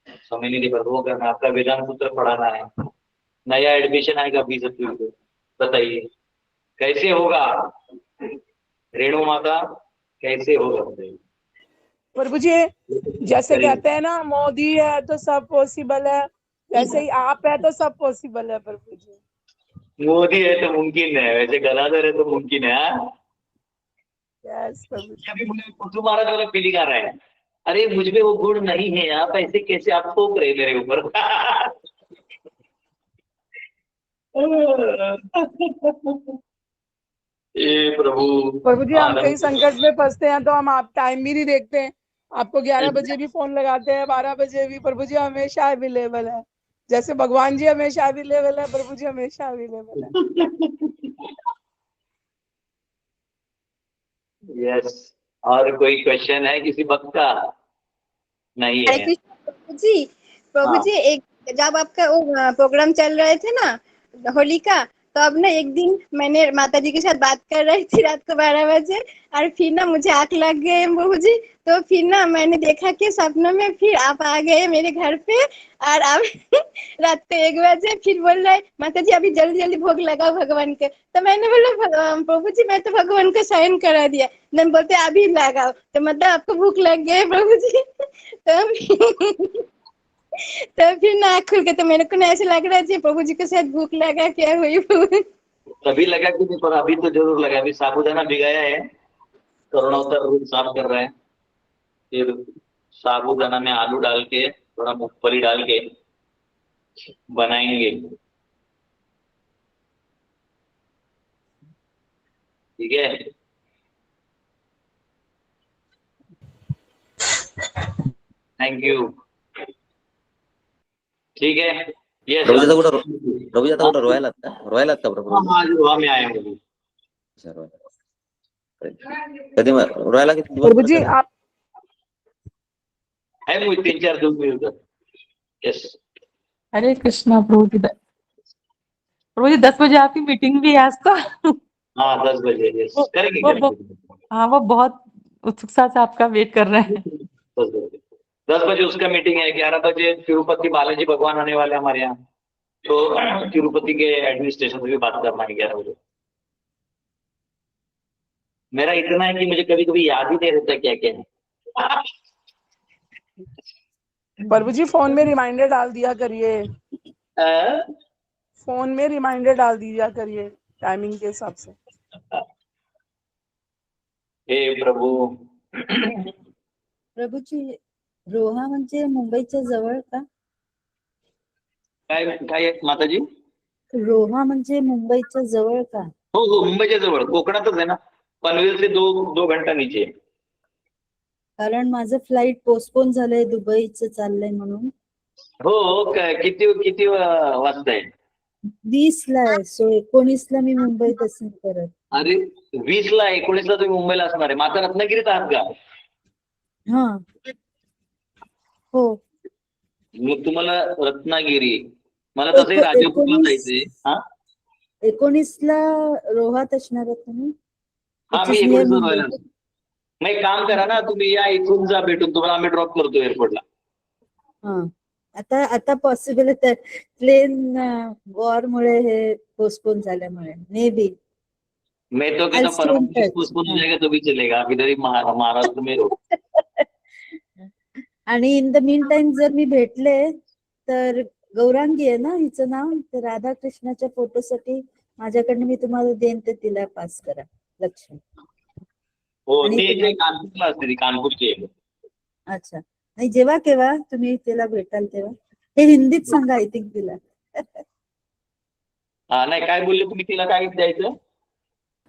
Speaker 1: समय नहीं दे पर वो करना। आपका वेदांत सूत्र पढ़ाना है, नया एडमिशन आएगा 20 अप्रैल को, बताइए कैसे होगा? रेणु माता कैसे होगा बताइए?
Speaker 7: प्रभु जी जैसे कहते हैं ना, मोदी है तो सब पॉसिबल है, वैसे ही आप है तो सब पॉसिबल है प्रभु जी।
Speaker 1: मोदी है तो मुमकिन है, वैसे गदाधर है तो मुमकिन है। हाँ?
Speaker 7: यस प्रभु जी।
Speaker 1: अभी मुझे कुतुब महाराज वाला फीलिंग आ रहा है, अरे मुझ में वो गुण नहीं है, आप ऐसे कैसे आप थोप रहे मेरे ऊपर? ए प्रभु।
Speaker 7: प्रभु जी हम कई
Speaker 1: आनंद।
Speaker 7: संकट में फंसते हैं तो हम आप टाइम भी नहीं देखते हैं, आपको 11 बजे भी फोन लगाते हैं, 12 बजे भी। प्रभु जी हमेशा अवेलेबल है, जैसे भगवान जी हमेशा अवेलेबल है, प्रभु जी हमेशा अवेलेबल है।
Speaker 1: यस। और कोई क्वेश्चन है किसी वक्त का? नहीं
Speaker 2: हरे
Speaker 1: है।
Speaker 2: कृष्ण प्रभु जी। प्रभु
Speaker 1: हाँ।
Speaker 2: जी एक जब आपका वो प्रोग्राम चल रहे थे ना होली का, तो अब ना एक दिन मैंने माता जी के साथ बात कर रही थी रात को 12 बजे, और फिर ना मुझे आंख लग गए प्रभु जी। तो फिर ना मैंने देखा कि सपनों में फिर आप आ गए मेरे घर पे, और आप रात को 1 बजे फिर बोल रहे माता जी अभी जल्दी जल्दी भोग लगाओ भगवान के। तो मैंने बोला प्रभु जी मैं तो भगवान को साइन करा दिया। नहीं बोलते अभी लगाओ, तो मतलब आपको भूख लग गई प्रभु जी। तो फिर ना आँख खुल के, तो मेरे को ना ऐसे लग रहा है प्रभु जी के साथ भूख लगा क्या हुई प्रभु।
Speaker 1: तभी लगा कि नहीं, पर अभी तो जरूर लगा। अभी साबूदाना भिगाया है, करुणावतार रूम साफ कर रहे हैं, फिर साबूदाना में आलू डाल के थोड़ा मूंगफली डाल के बनाएंगे। ठीक है। Thank you. ठीक है। ये
Speaker 4: प्रभू आता कुठं रोयालात का प्रभू?
Speaker 1: हम आए हैं अभी।
Speaker 4: अच्छा, कधी रोयाला किती दिवस
Speaker 7: प्रभु जी
Speaker 4: झाले?
Speaker 7: आप
Speaker 1: है मुझे 3-4 दिन में उधर। यस।
Speaker 9: हरे कृष्णा प्रभु जी। प्रभु जी 10 बजे आपकी मीटिंग भी है आज तो।
Speaker 1: हाँ 10 बजे। यस करेंगे
Speaker 9: वो
Speaker 1: करेंगे।
Speaker 9: हाँ वो बहुत उत्सुकता से आपका वेट कर रहे हैं।
Speaker 1: 10 बजे 10 बजे उसका मीटिंग है। 11 बजे तिरुपति बालाजी भगवान आने वाले हमारे यहाँ, तो तिरुपति के एडमिनिस्ट्रेशन से भी बात करना है 11 बजे। मेरा इतना है कि मुझे कभी कभी याद ही नहीं रहता क्या क्या है।
Speaker 7: प्रभु जी फोन में रिमाइंडर डाल दिया करिए, फोन में रिमाइंडर डाल दिया करिए टाइमिंग के हिसाब से।
Speaker 1: हे प्रभु।
Speaker 10: प्रभूजी रोहा म्हणजे मुंबईच्या जवळ का?
Speaker 1: काय माताजी?
Speaker 10: रोहा म्हणजे मुंबईच्या जवळ का?
Speaker 1: हो हो मुंबईच्या जवळ, कोकणातच आहे ना, पनवेल से 2 घंटा नीचे।
Speaker 10: कारण माझं फ्लाइट पोस्टपोन झालंय, दुबईचं चाललंय म्हणून।
Speaker 1: हो किती वाजता आहे?
Speaker 10: 20 ला आहे, सो 19 ला मी मुंबईत असेल परत।
Speaker 1: अरे 20 ला 19 ला तुम्ही मुंबईला असणार आहे। माता रत्नागिरीत आहात का?
Speaker 10: हा हो।
Speaker 1: मग तुम्हाला रत्नागिरी, मला तसंही राजापूरला जायचंय। हा
Speaker 10: 19 ला रोहात असणार आहे तुम्ही?
Speaker 1: हा मी 19 ला राहिला। मग एक काम करा ना, तुम्ही या इथून जा भेटून, तुम्हाला आम्ही ड्रॉप करतो एअरपोर्टला।
Speaker 10: हा आता पॉसिबल आहे, प्लेन वॉर मुळे हे पोस्टपोन झाल्यामुळे मे बी।
Speaker 1: मैं तो कहता परमानेंट पोस्टपोन हो जाएगा तो भी चलेगा, इधर ही महाराष्ट्र में।
Speaker 10: आणि इन द मीन टाइम जर मी भेटले तर गौरांगी आहे ना हिचं नाव, तर राधाकृष्णाच्या फोटोसाठी माझ्याकडनं मी तुम्हाला देईन, ते तिला पास करा लक्ष्मी।
Speaker 1: हो ती कानपूरला असते, ती कानपूरची आहे।
Speaker 10: अच्छा नाही, जेव्हा केव्हा तुम्ही तिला भेटाल तेव्हा हे हिंदीत सांगा, आय थिंक तिला।
Speaker 1: हा नाही काय बोलले तुम्ही, तिला काय द्यायचं?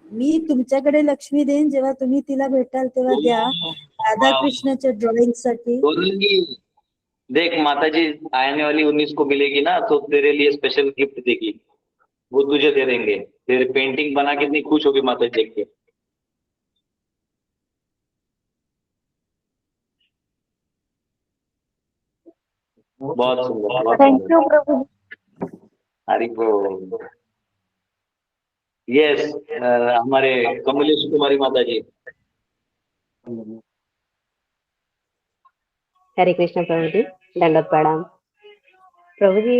Speaker 10: मी तुमच्याकडे लक्ष्मी देईन, जेव्हा तुम्ही तिला भेटाल तेव्हा द्या, राधाकृष्णाच्या ड्रॉइंग साठी।
Speaker 1: देख माताजी आने वाली 19 को मिलेगी ना, तो तेरे लिए स्पेशल गिफ्ट देगी, वो तुझे दे देंगे। तेरी पेंटिंग बना के इतनी खुश होगी माता जी देख के। बहुत सुंदर, बहुत
Speaker 6: थैंक
Speaker 1: सुंदर।
Speaker 6: यू प्रभु जी।
Speaker 1: हरि बोल। यस, हमारे कमलेश कुमारी माता जी।
Speaker 11: हरे कृष्ण प्रभु जी, दंडवत प्रणाम। प्रभु जी,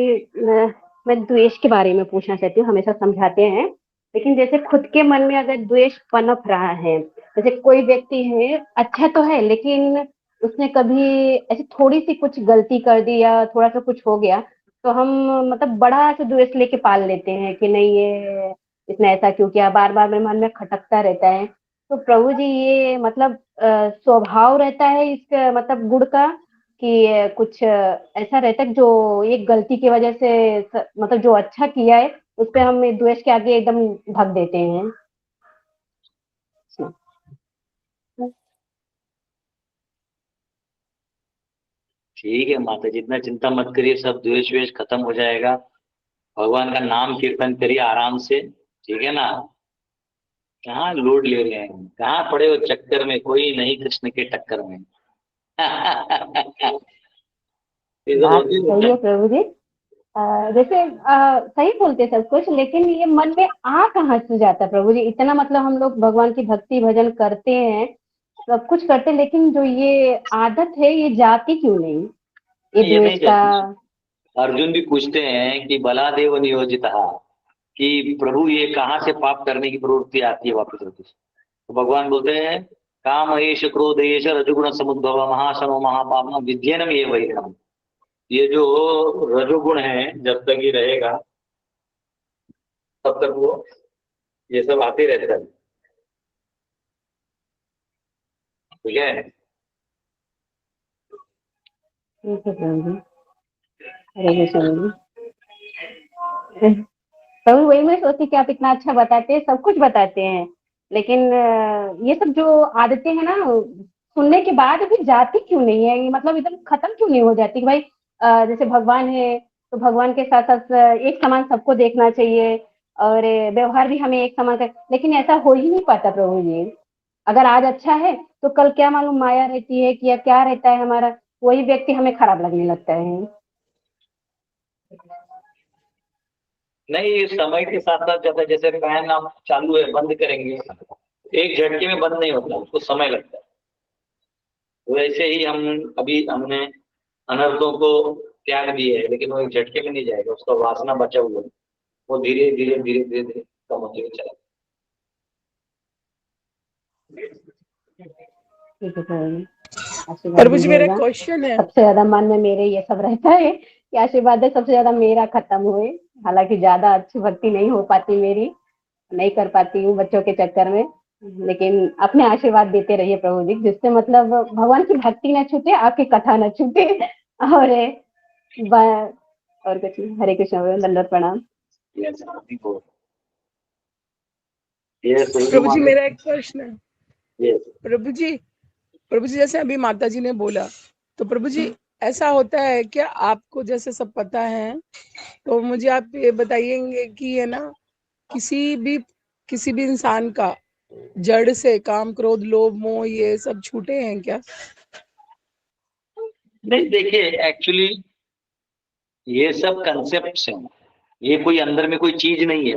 Speaker 11: मैं द्वेष के बारे में पूछना चाहती हूँ। हमेशा समझाते हैं, लेकिन जैसे खुद के मन में अगर द्वेष पनप रहा है, जैसे कोई व्यक्ति है अच्छा तो है, लेकिन उसने कभी ऐसे थोड़ी सी कुछ गलती कर दी या थोड़ा सा कुछ हो गया, तो हम मतलब बड़ा सा द्वेष लेके पाल लेते हैं कि नहीं ये इसने ऐसा क्यों किया, बार बार मेरे मन में खटकता रहता है। तो प्रभु जी, ये मतलब स्वभाव रहता है इसका, मतलब गुण का, कि कुछ ऐसा रहता है जो एक गलती की वजह से मतलब जो अच्छा किया है उस पे हम द्वेष के आगे एकदम ढक देते हैं।
Speaker 1: ठीक है माता जी, इतना चिंता मत करिए, सब द्वेष वेष खत्म हो जाएगा। भगवान का नाम कीर्तन करिए आराम से, ठीक है ना। कहाँ लोड ले रहे हैं, कहाँ पड़े हो चक्कर में, कोई नहीं कृष्ण के टक्कर में। ये सब
Speaker 11: बात
Speaker 1: होती
Speaker 11: सही है प्रभु जी। जैसे सही बोलते सब कुछ, लेकिन ये मन में आ कहाँ से जाता है प्रभु जी? इतना मतलब हम लोग भगवान की भक्ति भजन करते हैं, सब कुछ करते हैं, लेकिन जो ये आदत है ये जाती क्यों नहीं, ये
Speaker 1: ये नहीं
Speaker 11: द्वेष का?
Speaker 1: जाती। अर्जुन भी पूछते हैं कि बलादेव नियोजित, कि प्रभु ये कहाँ से पाप करने की प्रवृत्ति आती है वापस वापस। तो भगवान बोलते हैं काम एष क्रोध एष रजोगुण समुद्भव महाशनो महापाप विद्येनम ये वैरणम। ये जो रजोगुण है जब तक ये रहेगा तब तक वो ये सब आते रहता है, ठीक है।
Speaker 11: ठीक है प्रभु जी। हरे कृष्ण जी। प्रभु, वही मैं सोचती कि आप इतना अच्छा बताते हैं, सब कुछ बताते हैं, लेकिन ये सब जो आदतें हैं ना, सुनने के बाद भी जाती क्यों नहीं है? मतलब एकदम खत्म क्यों नहीं हो जाती कि भाई जैसे भगवान है तो भगवान के साथ साथ एक समान सबको देखना चाहिए, और व्यवहार भी हमें एक समान कर, लेकिन ऐसा हो ही नहीं पाता प्रभु जी। अगर आज अच्छा है तो कल क्या मालूम माया रहती है कि या क्या रहता है हमारा, वही व्यक्ति हमें खराब लगने लगता है।
Speaker 1: नहीं, समय के साथ साथ जाता है। जैसे फैन आप चालू है बंद करेंगे, एक झटके में बंद नहीं होता, उसको समय लगता है। वैसे ही हमने अनर्थों को त्याग दिए है, लेकिन वो एक झटके में नहीं जाएगा, उसका वासना बचा हुआ है, वो धीरे धीरे धीरे धीरे धीरे कम होते हुए चला।
Speaker 11: ठीक है प्रभु जी, आशीर्वाद
Speaker 7: प्रभु जी मेरा
Speaker 11: दीजिएगा।
Speaker 7: क्वेश्चन है,
Speaker 11: सबसे ज्यादा मन में मेरे ये सब रहता है कि आशीर्वाद है सबसे ज्यादा मेरा खत्म हुए। हालांकि ज्यादा अच्छी भक्ति नहीं हो पाती मेरी, नहीं कर पाती हूँ बच्चों के चक्कर में, लेकिन अपने आशीर्वाद देते रहिए प्रभु जी, जिससे मतलब भगवान की भक्ति न छूटे, आपकी कथा न छूटे, और और कुछ नहीं। हरे कृष्ण, दंडवत प्रणाम।
Speaker 7: प्रभु जी मेरा एक प्रश्न है।
Speaker 1: Yes.
Speaker 7: प्रभु जी जैसे अभी माता जी ने बोला, तो प्रभु जी ऐसा होता है क्या, आपको जैसे सब पता है, तो मुझे आप ये बताइएंगे कि है ना, किसी भी इंसान का जड़ से काम क्रोध लोभ मोह ये सब छूटे हैं क्या?
Speaker 1: नहीं, देखिए एक्चुअली ये सब कंसेप्ट्स हैं, ये कोई अंदर में कोई चीज नहीं है।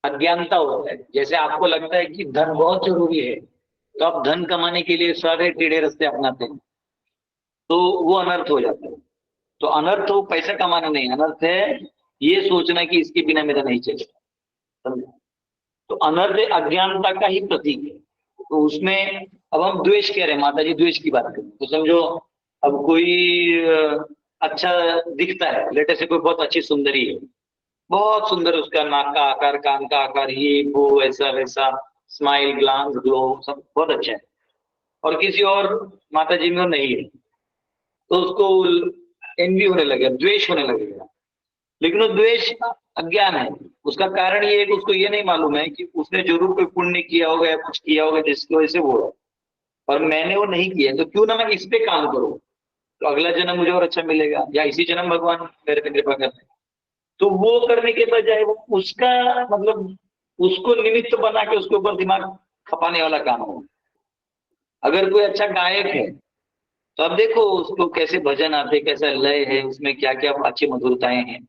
Speaker 1: अज्ञानता होता है। जैसे आपको लगता है कि धन बहुत जरूरी है, तो आप धन कमाने के लिए सारे टेढ़े रास्ते अपनाते हैं, तो वो अनर्थ हो जाता है। तो अनर्थ हो पैसा कमाना नहीं, अनर्थ है ये सोचना कि इसके बिना मेरा नहीं चलेगा, समझे? तो अनर्थ अज्ञानता का ही प्रतीक है। तो उसमें अब हम द्वेष कह रहे हैं, माता जी द्वेष की बात करें तो समझो अब कोई अच्छा दिखता है, लेटे से कोई बहुत अच्छी सुंदरी है, बहुत सुंदर, उसका नाक का आकार, कान का आकार, ये वो ऐसा वैसा, स्माइल ग्लांस ग्लो सब बहुत अच्छा है, और किसी और माता जी में वो नहीं है, तो उसको एनवी होने लगेगा, द्वेष होने लगेगा। लेकिन वो द्वेष अज्ञान है। उसका कारण ये है कि उसको ये नहीं मालूम है कि उसने जरूर कोई पुण्य किया होगा या कुछ किया होगा जिसकी वजह से वो है, और मैंने वो नहीं किया, तो क्यों ना मैं इस पे काम करूं, तो अगला जन्म मुझे और अच्छा मिलेगा, या इसी जन्म भगवान मेरे पे कृपा करते हैं। तो वो करने के बजाय वो उसका मतलब उसको निमित्त बना के उसके ऊपर दिमाग खपाने वाला काम हो। अगर कोई अच्छा गायक है तो अब देखो उसको कैसे भजन आते, कैसा लय है उसमें, क्या क्या अच्छी मधुरताएं हैं।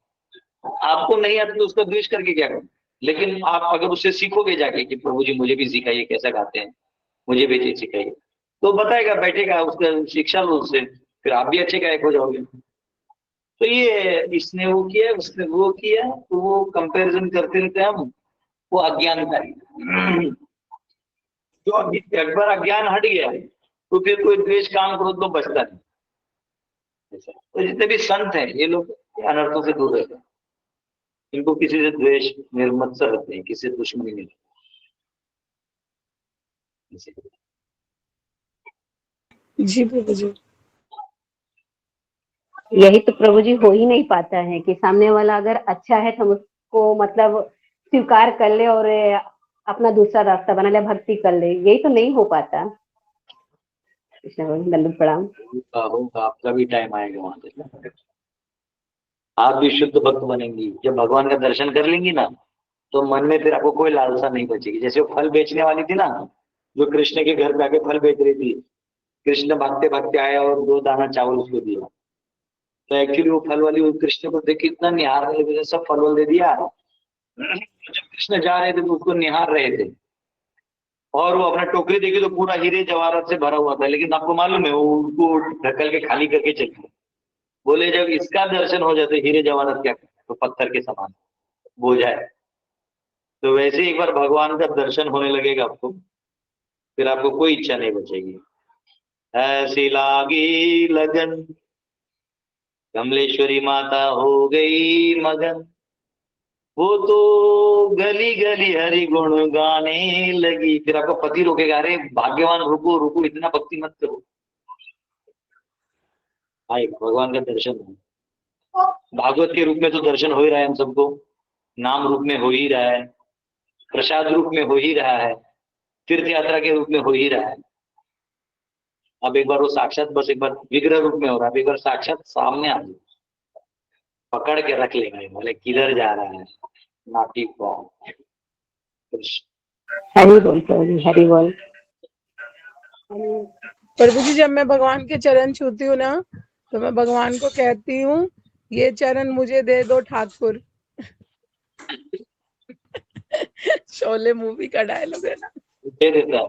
Speaker 1: आपको नहीं आती तो उसका द्वेष करके क्या करो, लेकिन आप अगर उससे सीखोगे जाके कि प्रभु जी मुझे भी सिखाइए कैसा गाते हैं, मुझे भी चीज सिखाइए, तो बताएगा, बैठेगा, उसका शिक्षा लो उससे, फिर आप भी अच्छे गायक हो जाओगे। तो ये इसने वो किया, उसने वो किया, तो वो कंपैरिजन करते रहते हैं हम, वो अज्ञानता है। जो एक बार अज्ञान हट गया तो फिर कोई द्वेष काम करो तो बचता नहीं। तो जितने भी संत हैं ये लोग अनर्थों से दूर रहते हैं, इनको किसी से द्वेष निर्मत्सर रहते हैं, किसी से दुश्मनी नहीं रहती।
Speaker 7: जी प्रभु जी।
Speaker 11: यही तो प्रभु जी हो ही नहीं पाता है कि सामने वाला अगर अच्छा है तो हम उसको मतलब स्वीकार कर ले और अपना दूसरा रास्ता बना ले, भक्ति कर ले, यही तो नहीं हो पाता। दंडवत प्रणाम।
Speaker 1: होगा, आपका भी टाइम आएगा वहां पे, आप भी शुद्ध भक्त बनेंगी। जब भगवान का दर्शन कर लेंगी ना तो मन में फिर आपको कोई लालसा नहीं बचेगी। जैसे वो फल बेचने वाली थी ना, जो कृष्ण के घर पे आके फल बेच रही थी, कृष्ण भागते भागते आया और 2 दाना चावल उसको दिया, तो एक्चुअली वो फल वाली कृष्ण को देख के इतना निहार रहे थे, सब फल वल दे दिया। जब कृष्ण जा रहे थे तो उसको निहार रहे थे, और वो अपना टोकरी देखी तो पूरा हीरे जवाहरात से भरा हुआ था, लेकिन आपको मालूम है वो उनको ढकल के खाली करके चले गए। बोले जब इसका दर्शन हो जाते हीरे जवाहरात क्या तो पत्थर के समान बोझ है। तो वैसे एक बार भगवान का दर्शन होने लगेगा आपको, फिर आपको कोई इच्छा नहीं बचेगी। ऐसी लागी लगन, कमलेश्वरी माता हो गई मगन, वो तो गली गली हरि गुण गाने लगी। फिर आपका पति रोकेगा, अरे भाग्यवान रुको रुको, इतना भक्ति मत करो। आए भगवान का दर्शन हो, भागवत के रूप में तो दर्शन हो ही रहा है हम सबको, नाम रूप में हो ही रहा है, प्रसाद रूप में हो ही रहा है, तीर्थ यात्रा के रूप में हो ही रहा है। अब एक बार वो साक्षात, बस एक बार विग्रह रूप में हो रहा है, अब एक बार साक्षात सामने आ जाए, पकड़ के रख लेंगे, बोले किधर जा रहा है नाटी कौन।
Speaker 11: हरि बोल प्रभु जी, हरि बोल।
Speaker 7: प्रभु जी जब मैं भगवान के चरण छूती हूँ ना तो मैं भगवान को कहती हूँ ये चरण मुझे दे दो ठाकुर। शोले मूवी का डायलॉग है ना।
Speaker 1: दे देता है।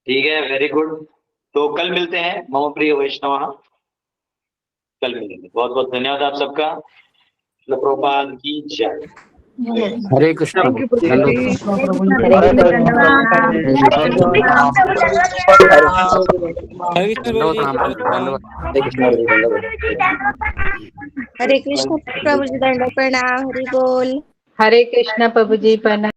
Speaker 1: ठीक है, वेरी गुड। तो कल मिलते हैं मम प्रिय वैष्णव, कल मिलेंगे। बहुत बहुत धन्यवाद आप सबका। प्रभुपाद की जय।
Speaker 3: हरे कृष्ण।
Speaker 7: थैंक यू प्रभु जी।
Speaker 2: हरे कृष्ण प्रभु जी, दंडवत प्रणाम। हरि बोल।
Speaker 9: हरे कृष्ण प्रभु जी प्रणाम।